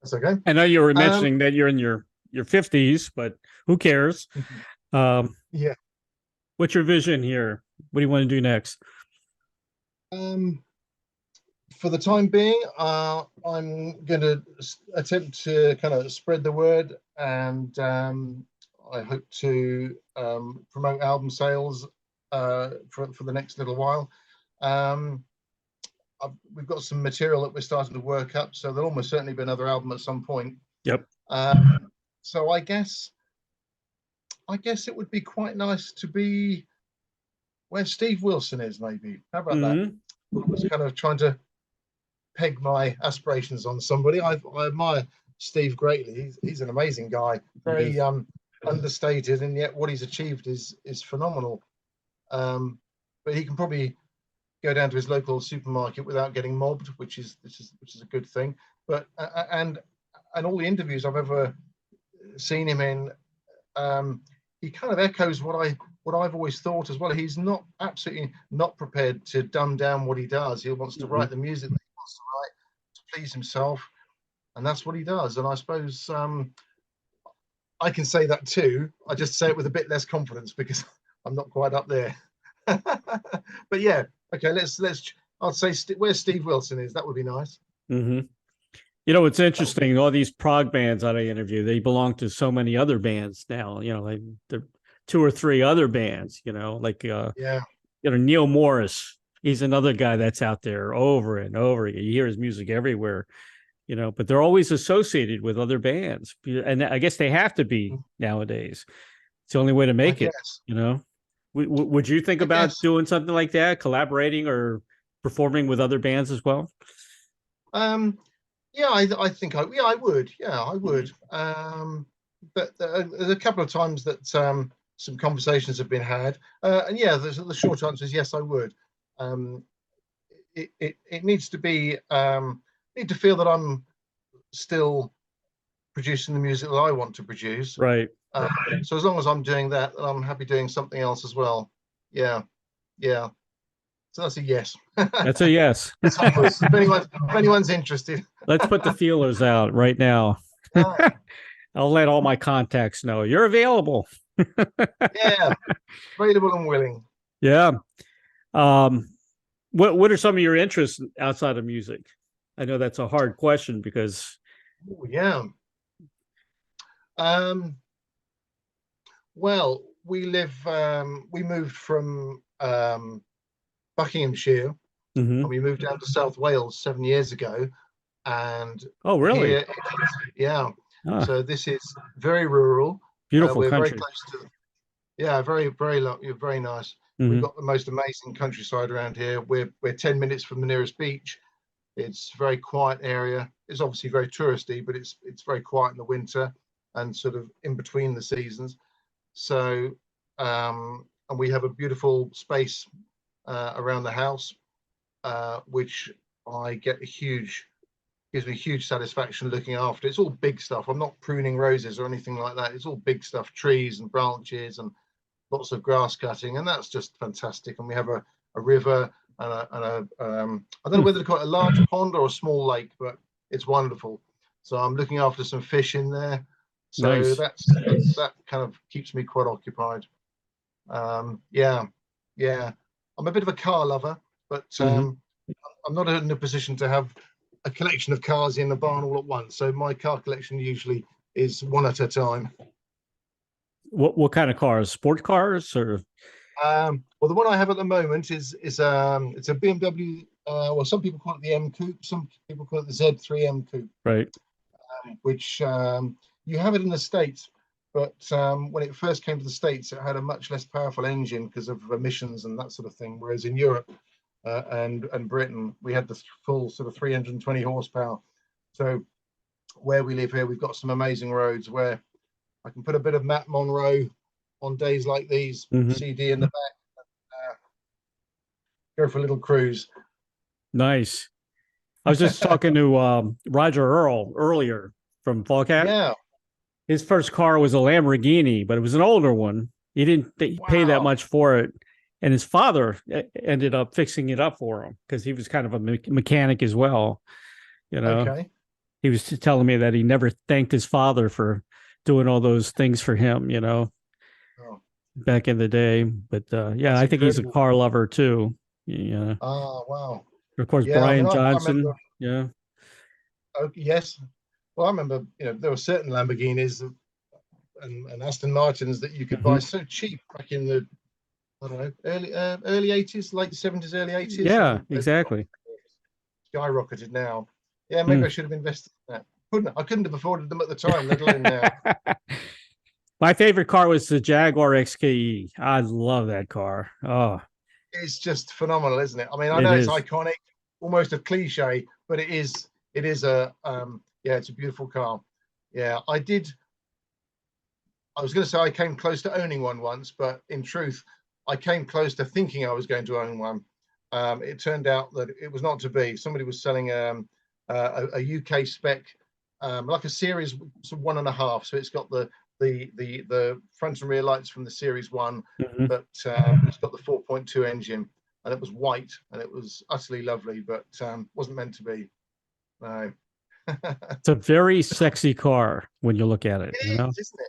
That's okay. I know you were mentioning that you're in your 50s, but who cares? Yeah. What's your vision here? What do you want to do next? For the time being, I'm going to attempt to kind of spread the word, and I hope to promote album sales for the next little while. We've got some material that we're starting to work up, so there'll almost certainly be another album at some point. Yep. So I guess it would be quite nice to be where Steve Wilson is, maybe. How about that? I was kind of trying to peg my aspirations on somebody. I admire Steve greatly. He's an amazing guy, very understated, and yet what he's achieved is phenomenal. But he can probably go down to his local supermarket without getting mobbed, which is a good thing. But and all the interviews I've ever seen him in, he kind of echoes what I've always thought as well. He's not absolutely not prepared to dumb down what he does. He wants to write the music that he wants to write to please himself, and that's what he does. And I suppose I can say that too. I just say it with a bit less confidence because I'm not quite up there. But yeah, okay. Let's. I'll say where Steve Wilson is. That would be nice. You know, it's interesting. All these prog bands that I interview, they belong to so many other bands now. You know, like they're 2 or 3 other bands. You know, like Neil Morris. He's another guy that's out there over and over again. You hear his music everywhere. You know, but they're always associated with other bands, and I guess they have to be nowadays. It's the only way to make it. You know, would you think about doing something like that, collaborating or performing with other bands as well? Yeah, I think I would. Yeah, I would. But there's a couple of times that some conversations have been had, and yeah, the short answer is yes, I would. It needs to be need to feel that I'm still producing the music that I want to produce. Right. So as long as I'm doing that, I'm happy doing something else as well. Yeah. So that's a yes. That's a yes. If anyone's interested. Let's put the feelers out right now. I'll let all my contacts know you're available. Yeah, available and willing. Yeah. What are some of your interests outside of music? I know that's a hard question because. Oh, yeah. Well, we moved from Buckinghamshire, and we moved down to South Wales 7 years ago. And oh, really? Here, yeah. So this is very rural. Beautiful we're country. Very close to. Yeah, very nice. We've got the most amazing countryside around here. We're 10 minutes from the nearest beach. It's a very quiet area. It's obviously very touristy, but it's very quiet in the winter and sort of in between the seasons. So and we have a beautiful space around the house, which I get gives me huge satisfaction looking after. It's all big stuff. I'm not pruning roses or anything like that. It's all big stuff, trees and branches and lots of grass cutting, and that's just fantastic. And we have a river and I don't know whether to call it a large pond or a small lake, but it's wonderful. So I'm looking after some fish in there. So nice. that kind of keeps me quite occupied. Yeah. I'm a bit of a car lover, but I'm not in a position to have a collection of cars in the barn all at once. So my car collection usually is one at a time. What kind of cars? Sport cars or? Well, the one I have at the moment is it's a BMW. Well, some people call it the M Coupe. Some people call it the Z3 M Coupe. Right. Which you have it in the States, but when it first came to the States, it had a much less powerful engine because of emissions and that sort of thing. Whereas in Europe and Britain, we had the full sort of 320 horsepower. So where we live here, we've got some amazing roads where I can put a bit of Matt Monro on days like these, Mhm. CD in the back, go for a little cruise. Nice. I was just talking to Roger Earl earlier from Volcat. Yeah. His first car was a Lamborghini, but it was an older one. He didn't pay that much for it. And his father ended up fixing it up for him because he was kind of a mechanic as well. You know, Okay. he was telling me that he never thanked his father for doing all those things for him, you know, back in the day. But yeah, That's I think he's a incredible. car lover too. Yeah. Oh, wow. Of course, Yeah, Brian I Johnson. remember, Yeah. oh, yes. Well, I remember, there were certain Lamborghinis and Aston Martins that you could buy so cheap back in the, I don't know, early 80s, late 70s, early 80s. Yeah, exactly. Skyrocketed now. Yeah, maybe I should have invested in that. I couldn't have afforded them at the time, let alone now. My favorite car was the Jaguar XK. I love that car. Oh, it's just phenomenal, isn't it? I mean, I it know it's is. iconic, almost a cliche, but it is a yeah, it's a beautiful car. Yeah, I was going to say I came close to owning one once, but in truth, I came close to thinking I was going to own one. It turned out that it was not to be. Somebody was selling a UK spec, like a series 1.5. So it's got the front and rear lights from the series 1, but it's got the 4.2 engine, and it was white, and it was utterly lovely, but wasn't meant to be. No. It's a very sexy car when you look at it. It you know, is, isn't it?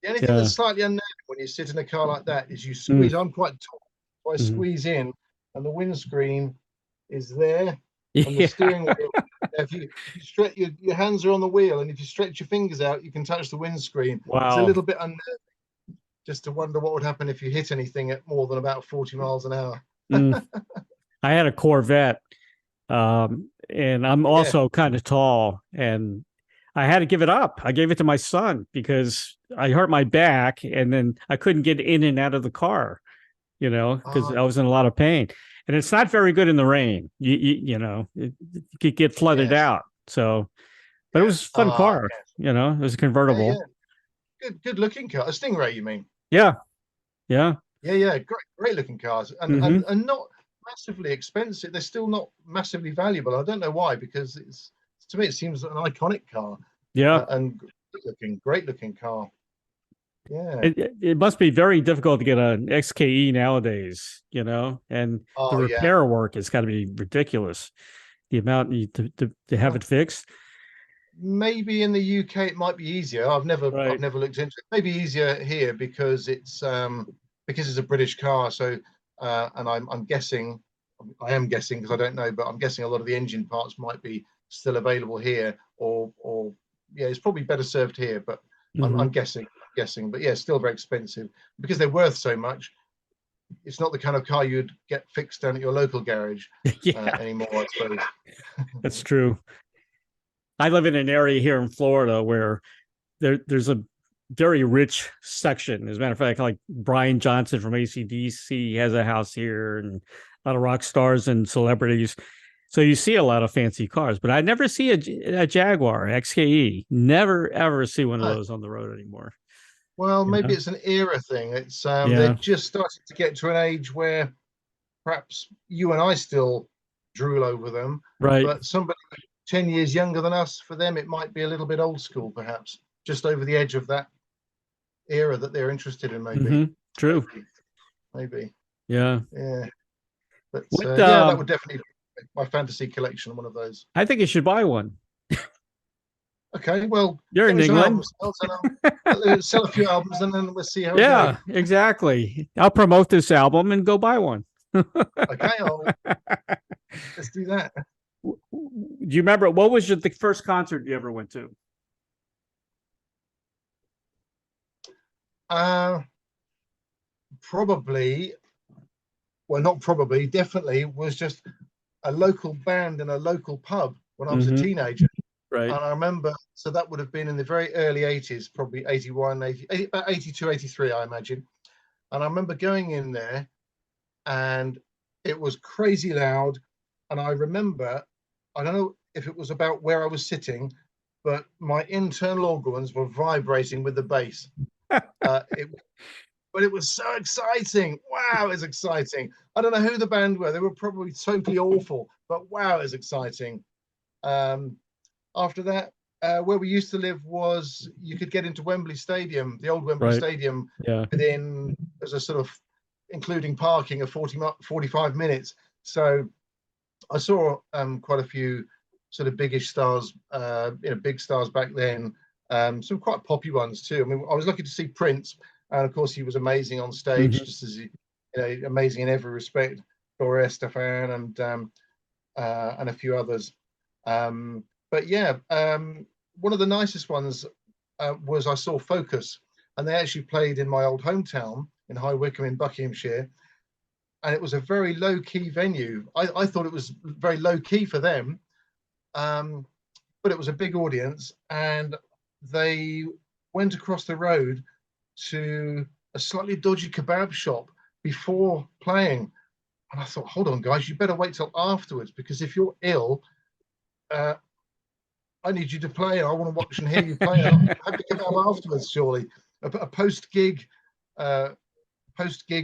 The only thing that's slightly unnerving when you sit in a car like that is you squeeze. I'm quite tall, so I squeeze in, and the windscreen is there, and the steering wheel. If you stretch your hands are on the wheel, and if you stretch your fingers out, you can touch the windscreen. Wow. It's a little bit unnerving, just to wonder what would happen if you hit anything at more than about 40 miles an hour. I had a Corvette, and I'm also kind of tall, and I had to give it up. I gave it to my son because I hurt my back, and then I couldn't get in and out of the car, because I was in a lot of pain. And it's not very good in the rain. It could get flooded out. So, but it was a fun car. It was a convertible. Good looking car. A Stingray, you mean? Yeah. Great looking cars, and not massively expensive. They're still not massively valuable. I don't know why, because to me it seems an iconic car. Yeah, and great looking car. Yeah, it must be very difficult to get an XKE nowadays, and the repair work has got to be ridiculous. The amount to have it fixed. Maybe in the UK it might be easier. I've never looked into it. Maybe easier here because it's a British car. So and I'm guessing, I am guessing because I don't know, but I'm guessing a lot of the engine parts might be still available here, or yeah, it's probably better served here. But I'm guessing. But yeah, still very expensive because they're worth so much. It's not the kind of car you'd get fixed down at your local garage anymore, I suppose. That's true. I live in an area here in Florida where there's a very rich section. As a matter of fact, like Brian Johnson from AC/DC has a house here, and a lot of rock stars and celebrities. So you see a lot of fancy cars, but I never see a Jaguar XKE. Never, ever see one of those on the road anymore. Well, maybe it's an era thing. It's they're just starting to get to an age where perhaps you and I still drool over them. Right. But somebody 10 years younger than us, for them, it might be a little bit old school, perhaps, just over the edge of that era that they're interested in, maybe. True. Maybe. Yeah. Yeah. But that would definitely be my fantasy collection, one of those. I think you should buy one. Okay, well, you're in England. I'll sell a few albums and then we'll see how it goes. Yeah, exactly. I'll promote this album and go buy one. Okay, let's do that. Do you remember what was the first concert you ever went to? Definitely was just a local band in a local pub when I was a teenager. Right. And I remember, so that would have been in the very early 80s, probably 81, 80, about 82, 83, I imagine. And I remember going in there and it was crazy loud. And I remember, I don't know if it was about where I was sitting, but my internal organs were vibrating with the bass. but it was so exciting. Wow, it's exciting. I don't know who the band were. They were probably totally awful, but wow, it's exciting. After that, where we used to live was you could get into Wembley Stadium, the old Wembley Right. Stadium, Yeah. within, as a sort of, including parking, of 45 minutes. So I saw quite a few sort of biggish stars, big stars back then. Some quite poppy ones too. I mean, I was lucky to see Prince, and of course he was amazing on stage, Mhm. just as amazing in every respect. Gloria Estefan and a few others. But yeah, one of the nicest ones was I saw Focus, and they actually played in my old hometown in High Wycombe in Buckinghamshire, and it was a very low key venue. I thought it was very low key for them, but it was a big audience, and they went across the road to a slightly dodgy kebab shop before playing. And I thought, hold on, guys, you better wait till afterwards, because if you're ill, I need you to play. I want to watch and hear you play. I'll have to kebab afterwards, surely. A post-gig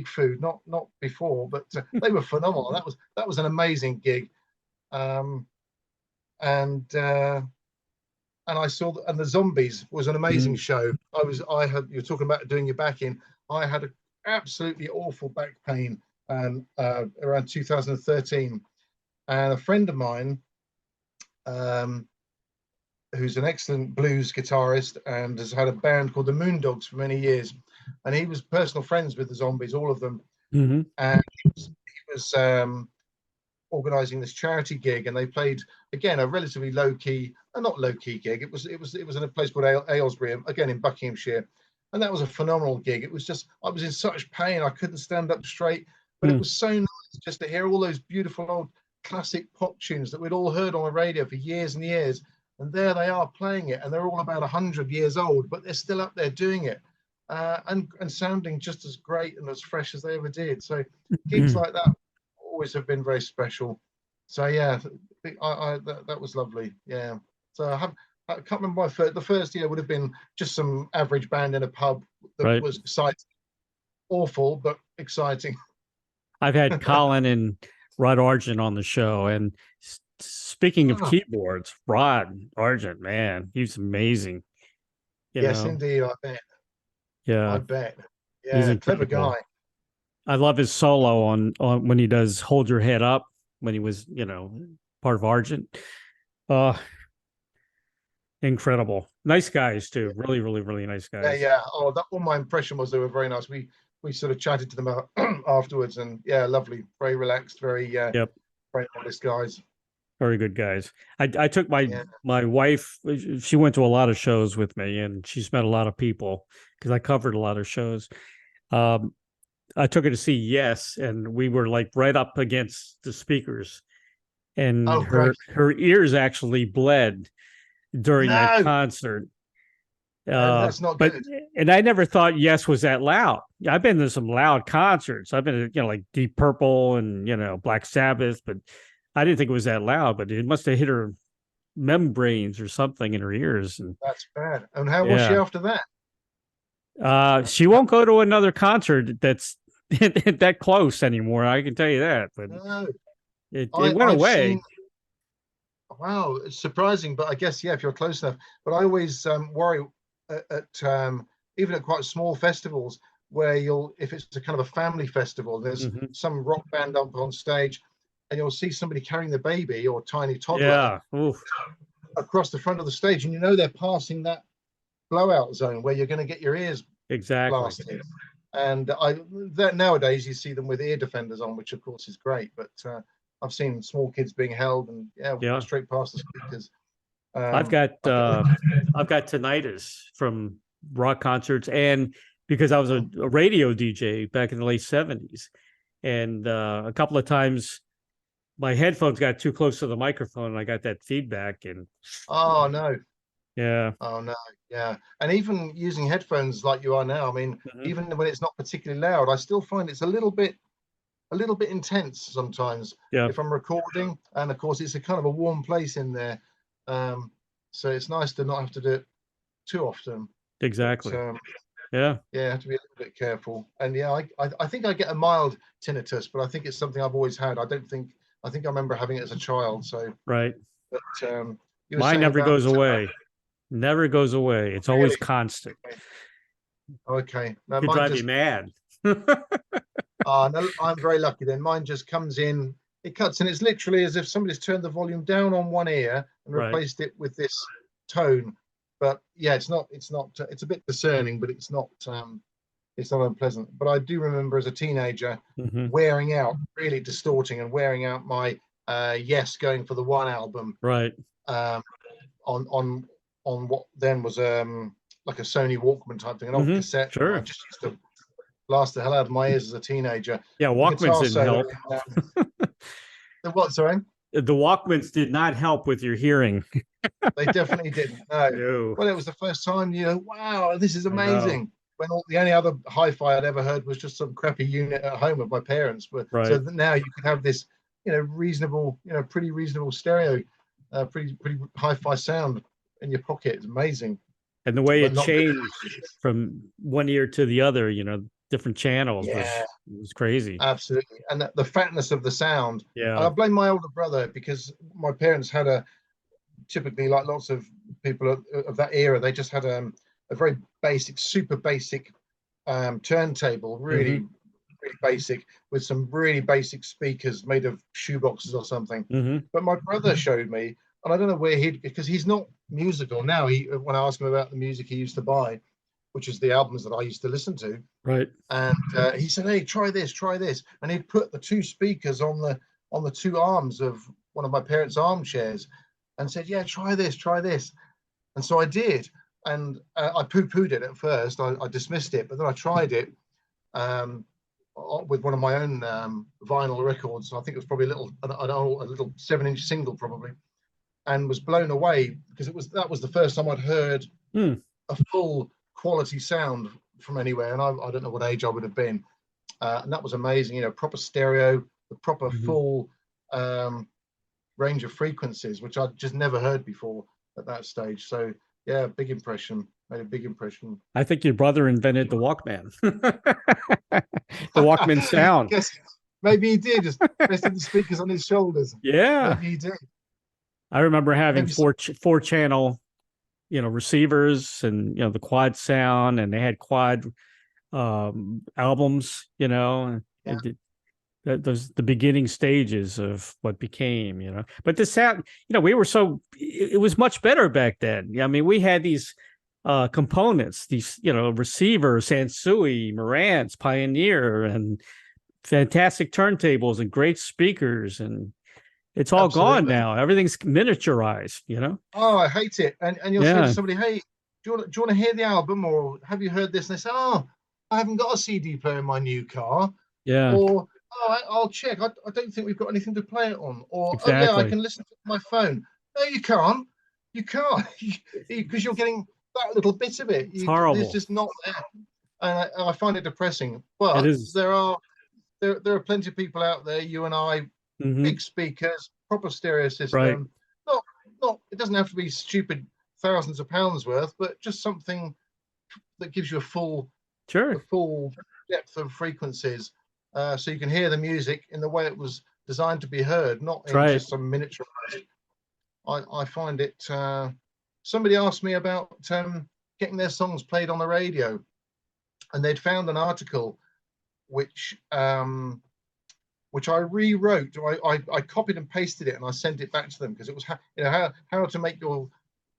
food, not before, but they were phenomenal. That was an amazing gig. And I saw and the Zombies was an amazing show. You're talking about doing your back in. I had an absolutely awful back pain around 2013, and a friend of mine, who's an excellent blues guitarist and has had a band called the Moondogs for many years, and he was personal friends with the Zombies, all of them. Mm-hmm. And he was organizing this charity gig, and they played again a relatively not low key gig. It was in a place called Aylesbury, again in Buckinghamshire, and that was a phenomenal gig. It was just, I was in such pain, I couldn't stand up straight, but it was so nice just to hear all those beautiful old classic pop tunes that we'd all heard on the radio for years and years, and there they are playing it, and they're all about 100 years old, but they're still up there doing it, and sounding just as great and as fresh as they ever did. So gigs like that always have been very special. So yeah, that was lovely. Yeah. So I can't remember the first year would have been just some average band in a pub that was exciting, awful but exciting. I've had Colin and Rod Argent on the show, and speaking of keyboards, Rod Argent, man, he's amazing. Yes, indeed, I bet. Yeah, I bet. Yeah, he's a clever guy. I love his solo on when he does "Hold Your Head Up" when he was, part of Argent. Incredible, nice guys too. Really, really, really nice guys. Yeah. Oh, all my impression was they were very nice. We sort of chatted to them afterwards, and yeah, lovely, very relaxed, very very nice guys. Very good guys. I took my wife. She went to a lot of shows with me, and she's met a lot of people because I covered a lot of shows. I took her to see Yes, and we were like right up against the speakers, and her ears actually bled during that concert. That's not good. And I never thought Yes was that loud. I've been to some loud concerts. I've been to, like Deep Purple and Black Sabbath, but I didn't think it was that loud. But it must have hit her membranes or something in her ears. And that's bad. And how was she after that? She won't go to another concert that's that close anymore. I can tell you that. But it went away. Wow, it's surprising, but I guess if you're close enough. But I always worry at even at quite small festivals where if it's a kind of a family festival, there's some rock band up on stage, and you'll see somebody carrying the baby or tiny toddler across the front of the stage, and they're passing that blowout zone where you're going to get your ears blasted. And that nowadays you see them with ear defenders on, which of course is great, but I've seen small kids being held and straight past the speakers. I've got tinnitus from rock concerts, and because I was a radio DJ back in the late 70s, and a couple of times my headphones got too close to the microphone, and I got that feedback. And oh no, yeah, and even using headphones like you are now, I mean, even when it's not particularly loud, I still find it's a little bit intense sometimes if I'm recording, and of course it's a kind of a warm place in there, so it's nice to not have to do it too often. Exactly. Yeah. Yeah, have to be a little bit careful. And yeah, I think I get a mild tinnitus, but I think it's something I've always had. I think I remember having it as a child. So, Right. but you were Mine saying never about goes away. Never goes away. It's always really? constant. Okay. No, Could mine drive you just mad. no, I'm very lucky then. Mine just comes in, it cuts in. It's literally as if somebody's turned the volume down on one ear and Right. replaced it with this tone. But yeah, it's a bit discerning, but it's not unpleasant. But I do remember as a teenager wearing out, really distorting and wearing out my Yes Going for the One album. Right. On what then was like a Sony Walkman type thing, an old cassette. Sure. I just used to blast the hell out of my ears as a teenager. Yeah, Walkmans didn't help. The what, sorry? The Walkmans did not help with your hearing. They definitely didn't. No. No. Well, it was the first time, wow, this is amazing. When the only other hi-fi I'd ever heard was just some crappy unit at home of my parents. But so that now you can have this, reasonable, pretty reasonable stereo, pretty hi-fi sound in your pocket. It's amazing. And the way it changed from one ear to the other, different channels was crazy. Absolutely. And the fatness of the sound. Yeah. And I blame my older brother because my parents had typically, like lots of people of that era, they just had a very basic, super basic turntable, really basic, with some really basic speakers made of shoeboxes or something. But my brother showed me, and I don't know because he's not musical now. When I asked him about the music he used to buy, which is the albums that I used to listen to, right? And he said, "Hey, try this," and he'd put the two speakers on the two arms of one of my parents' armchairs, and said, "Yeah, try this." And so I did, and I poo-pooed it at first. I dismissed it, but then I tried it with one of my own vinyl records. I think it was probably a little 7-inch single probably, and was blown away because that was the first time I'd heard a full quality sound from anywhere, and I don't know what age I would have been, and that was amazing. Proper stereo, the proper full range of frequencies, which I'd just never heard before at that stage. So yeah, made a big impression. I think your brother invented the Walkman. The Walkman sound. Yes, maybe he did. Just rested the speakers on his shoulders. Yeah, maybe he did. I remember having four channel, receivers, and the quad sound, and they had quad albums. Those the beginning stages of what became. But the sound, we were it was much better back then. I mean, we had these components, these receivers, Sansui, Marantz, Pioneer, and fantastic turntables and great speakers, and it's all gone now. Everything's miniaturized. Oh, I hate it. And you'll say to somebody, "Hey, do you want to hear the album, or have you heard this?" And they say, "Oh, I haven't got a CD player in my new car." Yeah. Or, "Oh, I'll check. I don't think we've got anything to play it on." Or, exactly. "Oh yeah, I can listen to it on my phone." No, you can't. You can't, because you're getting that little bit of it. It's horrible. It's just not there, and I find it depressing. But there are plenty of people out there. You and I, big speakers, proper stereo system. Right. Not. It doesn't have to be stupid thousands of pounds worth, but just something that gives you a full depth of frequencies. So you can hear the music in the way it was designed to be heard, not in just some miniature. I find it. Somebody asked me about getting their songs played on the radio, and they'd found an article which I rewrote. I copied and pasted it, and I sent it back to them because it was how to make your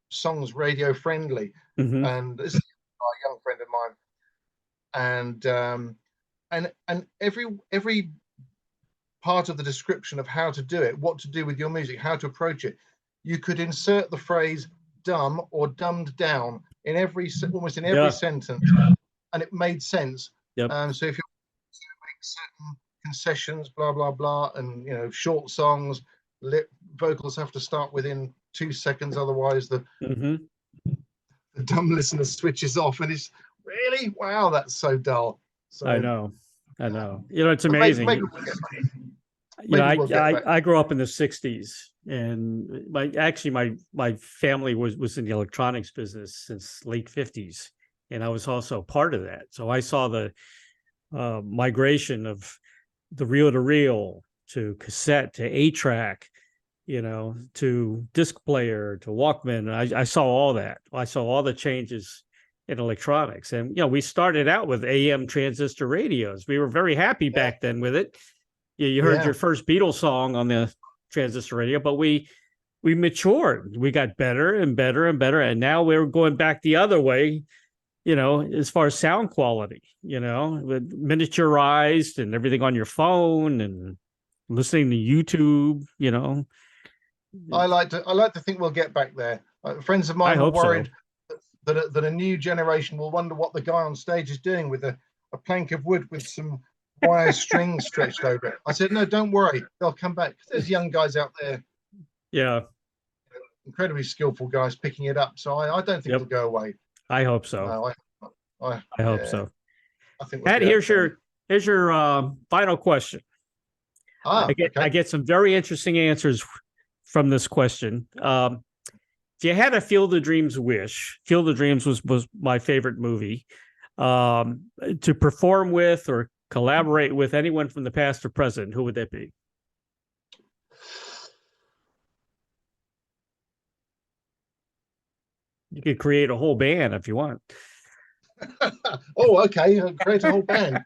songs radio friendly. And this is a young friend of mine, and every part of the description of how to do it, what to do with your music, how to approach it, you could insert the phrase "dumb" or "dumbed down" in almost in every sentence, and it made sense. So if you make certain concessions, blah blah blah, and short songs, vocals have to start within 2 seconds, otherwise the dumb listener switches off, and it's really, wow, that's so dull. So, I know. It's amazing. I grew up in the 60s, and my family was in the electronics business since late 50s, and I was also part of that. So I saw the migration of the reel to cassette to 8-track, to disc player to Walkman. I saw all that. I saw all the changes in electronics. And, we started out with AM transistor radios. We were very happy back then with it. You heard your first Beatles song on the transistor radio, but we matured. We got better and better and better. And now we're going back the other way, as far as sound quality, with miniaturized and everything on your phone and listening to YouTube, I like to think we'll get back there. Friends of mine are worried that a new generation will wonder what the guy on stage is doing with a plank of wood with some wire strings stretched over it. I said, no, don't worry, they'll come back. There's young guys out there, incredibly skillful guys picking it up. So I don't think it'll go away. I hope so. No, I hope so. I think Pat, here's your final question. I get some very interesting answers from this question. If you had a Field of Dreams wish, Field of Dreams was my favorite movie, to perform with or collaborate with anyone from the past or present, who would that be? You could create a whole band if you want. Oh, okay. Create a whole band.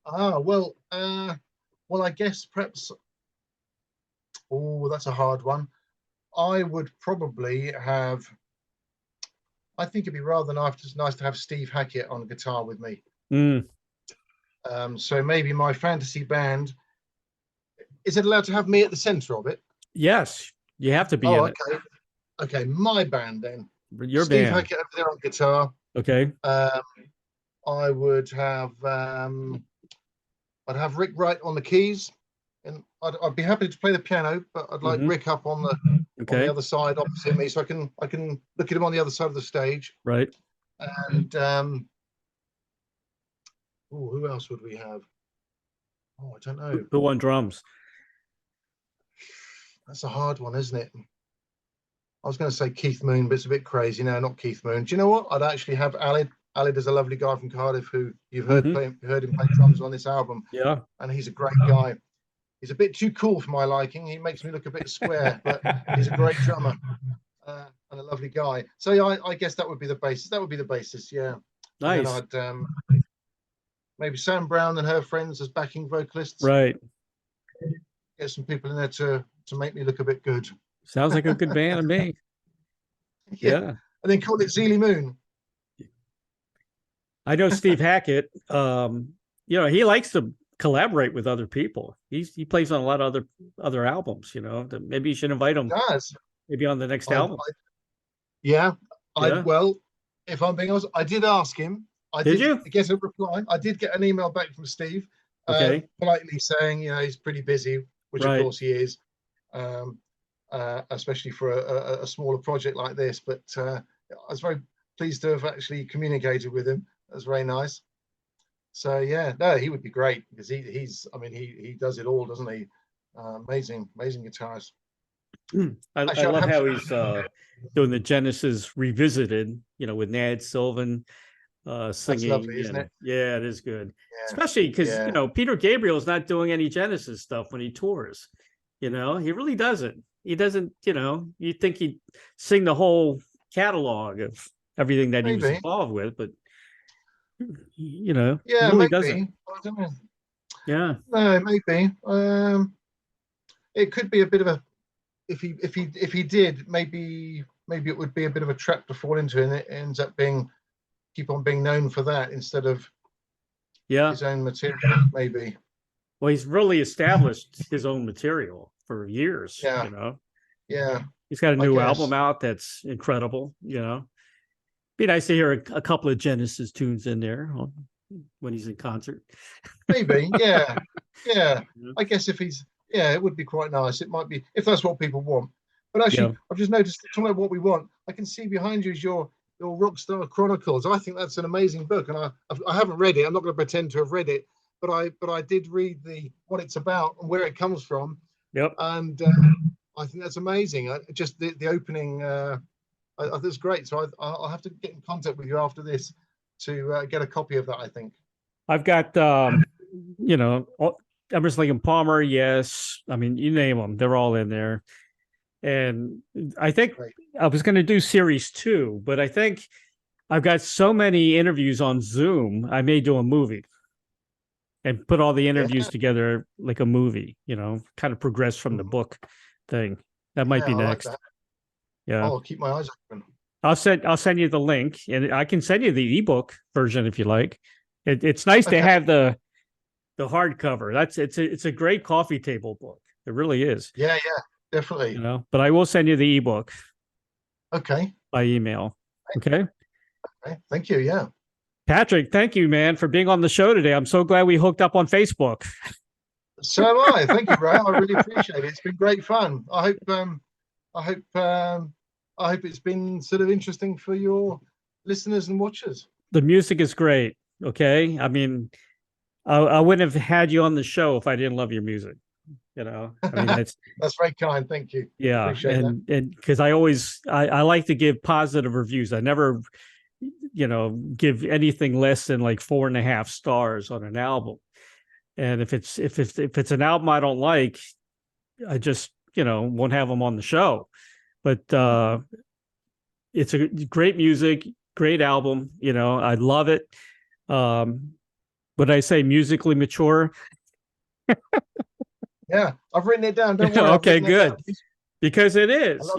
Well, I guess perhaps. Oh, that's a hard one. I would probably have. I think it'd be rather nice to have Steve Hackett on guitar with me. So maybe my fantasy band. Is it allowed to have me at the center of it? Yes, you have to be in it. Okay, my band then. Your Steve band. Hackett over there on guitar. Okay. I would have I'd have Rick Wright on the keys, and I'd be happy to play the piano, but I'd like Rick up on the other side opposite me, so I can look at him on the other side of the stage. Right. And who else would we have? Oh, I don't know. Who on drums? That's a hard one, isn't it? I was going to say Keith Moon, but it's a bit crazy. No, not Keith Moon. Do you know what? I'd actually have Alid. Alid is a lovely guy from Cardiff who you've heard him play drums on this album. Yeah. And he's a great guy. He's a bit too cool for my liking. He makes me look a bit square, but he's a great drummer and a lovely guy. So I guess that would be the basis. That would be the basis, yeah. Nice. And then I'd maybe Sam Brown and her friends as backing vocalists. Right. Get some people in there to make me look a bit good. Sounds like a good band to me. Yeah. And then call it Zeelley Moon. I know Steve Hackett, he likes to collaborate with other people. He plays on a lot of other albums, maybe you should invite him. He does. Maybe on the next album. Well, if I'm being honest, I did ask him. Did you get a reply? I did get an email back from Steve, politely saying, he's pretty busy, which of course he is. Especially for a smaller project like this, but I was very pleased to have actually communicated with him. That was very nice. So he would be great because he does it all, doesn't he? Amazing guitarist. I love how he's doing the Genesis Revisited, with Nad Sylvan singing. That's lovely, isn't it? Yeah, it is good. Yeah. Especially because Peter Gabriel is not doing any Genesis stuff when he tours. He really doesn't. He doesn't, you think he'd sing the whole catalog of everything that he was involved with, but he really doesn't. I don't know. Yeah. No, maybe. It could be a bit of a if he did, maybe it would be a bit of a trap to fall into, and it ends up keep on being known for that instead of his own material, maybe. Well, he's really established his own material for years. Yeah. He's got a new album out that's incredible. Be nice to hear a couple of Genesis tunes in there when he's in concert. Maybe, yeah. I guess if he's, it would be quite nice. It might be if that's what people want. But actually, I've just noticed talking about what we want. I can see behind you is your Rockstar Chronicles. I think that's an amazing book, and I haven't read it. I'm not going to pretend to have read it. But I did read what it's about and where it comes from. Yep. And I think that's amazing. Just the opening, I think it's great. So I'll have to get in contact with you after this to get a copy of that, I think. I've got, Emerson, Lake and Palmer. Yes. I mean, you name them, they're all in there. And I think I was going to do series 2, but I think I've got so many interviews on Zoom, I may do a movie and put all the interviews together like a movie, kind of progress from the book thing. That might be next. Like yeah. I'll keep my eyes open. I'll send you the link, and I can send you the ebook version if you like. It's nice to have the hardcover. It's a great coffee table book. It really is. Yeah, definitely. But I will send you the ebook. Okay. By email. Okay. Thank you. Yeah. Patrick, thank you, man, for being on the show today. I'm so glad we hooked up on Facebook. So am I. Thank you, Ray. I really appreciate it. It's been great fun. I hope it's been sort of interesting for your listeners and watchers. The music is great. Okay. I mean, I wouldn't have had you on the show if I didn't love your music. I mean, that's very kind. Thank you. Yeah. And because I like to give positive reviews. I never, give anything less than like 4.5 stars on an album. And if it's an album I don't like, I just, won't have them on the show. But it's a great music, great album. I love it. Would I say musically mature? Yeah, I've written it down. Don't worry. Okay, good. Because it is,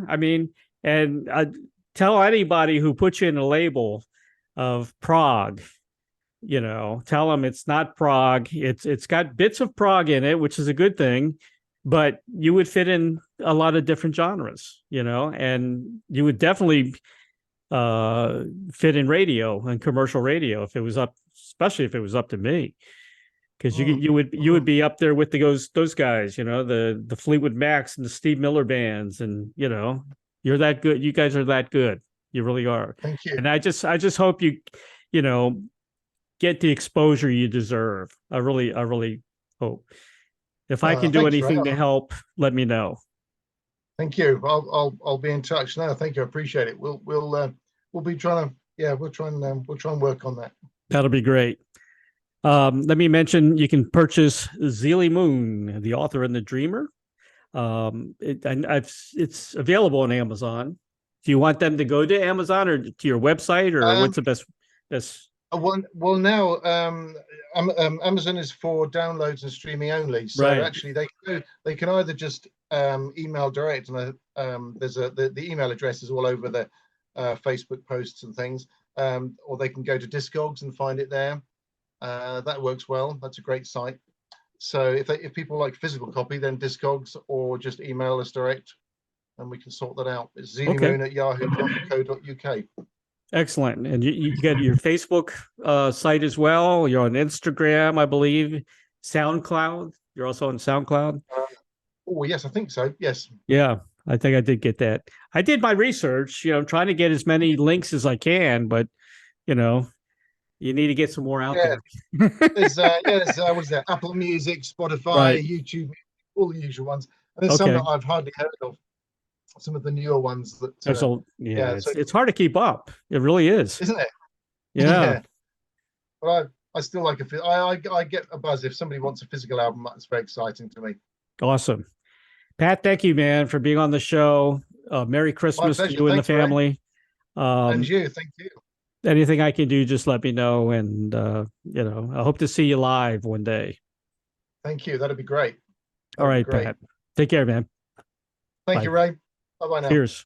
I mean, and I tell anybody who puts you in a label of prog, tell them it's not prog. It's got bits of prog in it, which is a good thing, but you would fit in a lot of different genres, and you would definitely fit in radio and commercial radio especially if it was up to me. Because you would be up there with those guys, the Fleetwood Macs and the Steve Miller bands, and you're that good. You guys are that good. You really are. Thank you. And I just hope you get the exposure you deserve. I really hope. If I can do anything to help, let me know. Thank you. I'll be in touch. No, thank you. I appreciate it. We'll be trying to we'll try and work on that. That'll be great. Let me mention you can purchase Zeelley Moon, The Author and the Dreamer. It's available on Amazon. Do you want them to go to Amazon or to your website, or what's the best? Well, now Amazon is for downloads and streaming only. So actually, they can either just email direct, and there's the email address is all over the Facebook posts and things, or they can go to Discogs and find it there. That works well. That's a great site. So if people like physical copy, then Discogs, or just email us direct, and we can sort that out. It's zeelleymoon@yahoo.co.uk. Excellent. And you got your Facebook site as well. You're on Instagram, I believe. SoundCloud. You're also on SoundCloud. Oh yes, I think so. Yes. Yeah, I think I did get that. I did my research. Trying to get as many links as I can, but you need to get some more out there. There's what is that? Apple Music, Spotify, YouTube, all the usual ones. And there's some that I've hardly heard of. Some of the newer ones that. It's hard to keep up. It really is, isn't it? Yeah. But I still like I get a buzz if somebody wants a physical album. That's very exciting to me. Awesome, Pat. Thank you, man, for being on the show. Merry Christmas to you and the family. And you, thank you. Anything I can do, just let me know. And, I hope to see you live one day. Thank you. That'd be great. All right, Pat. Take care, man. Thank you, Ray. Bye-bye now. Cheers.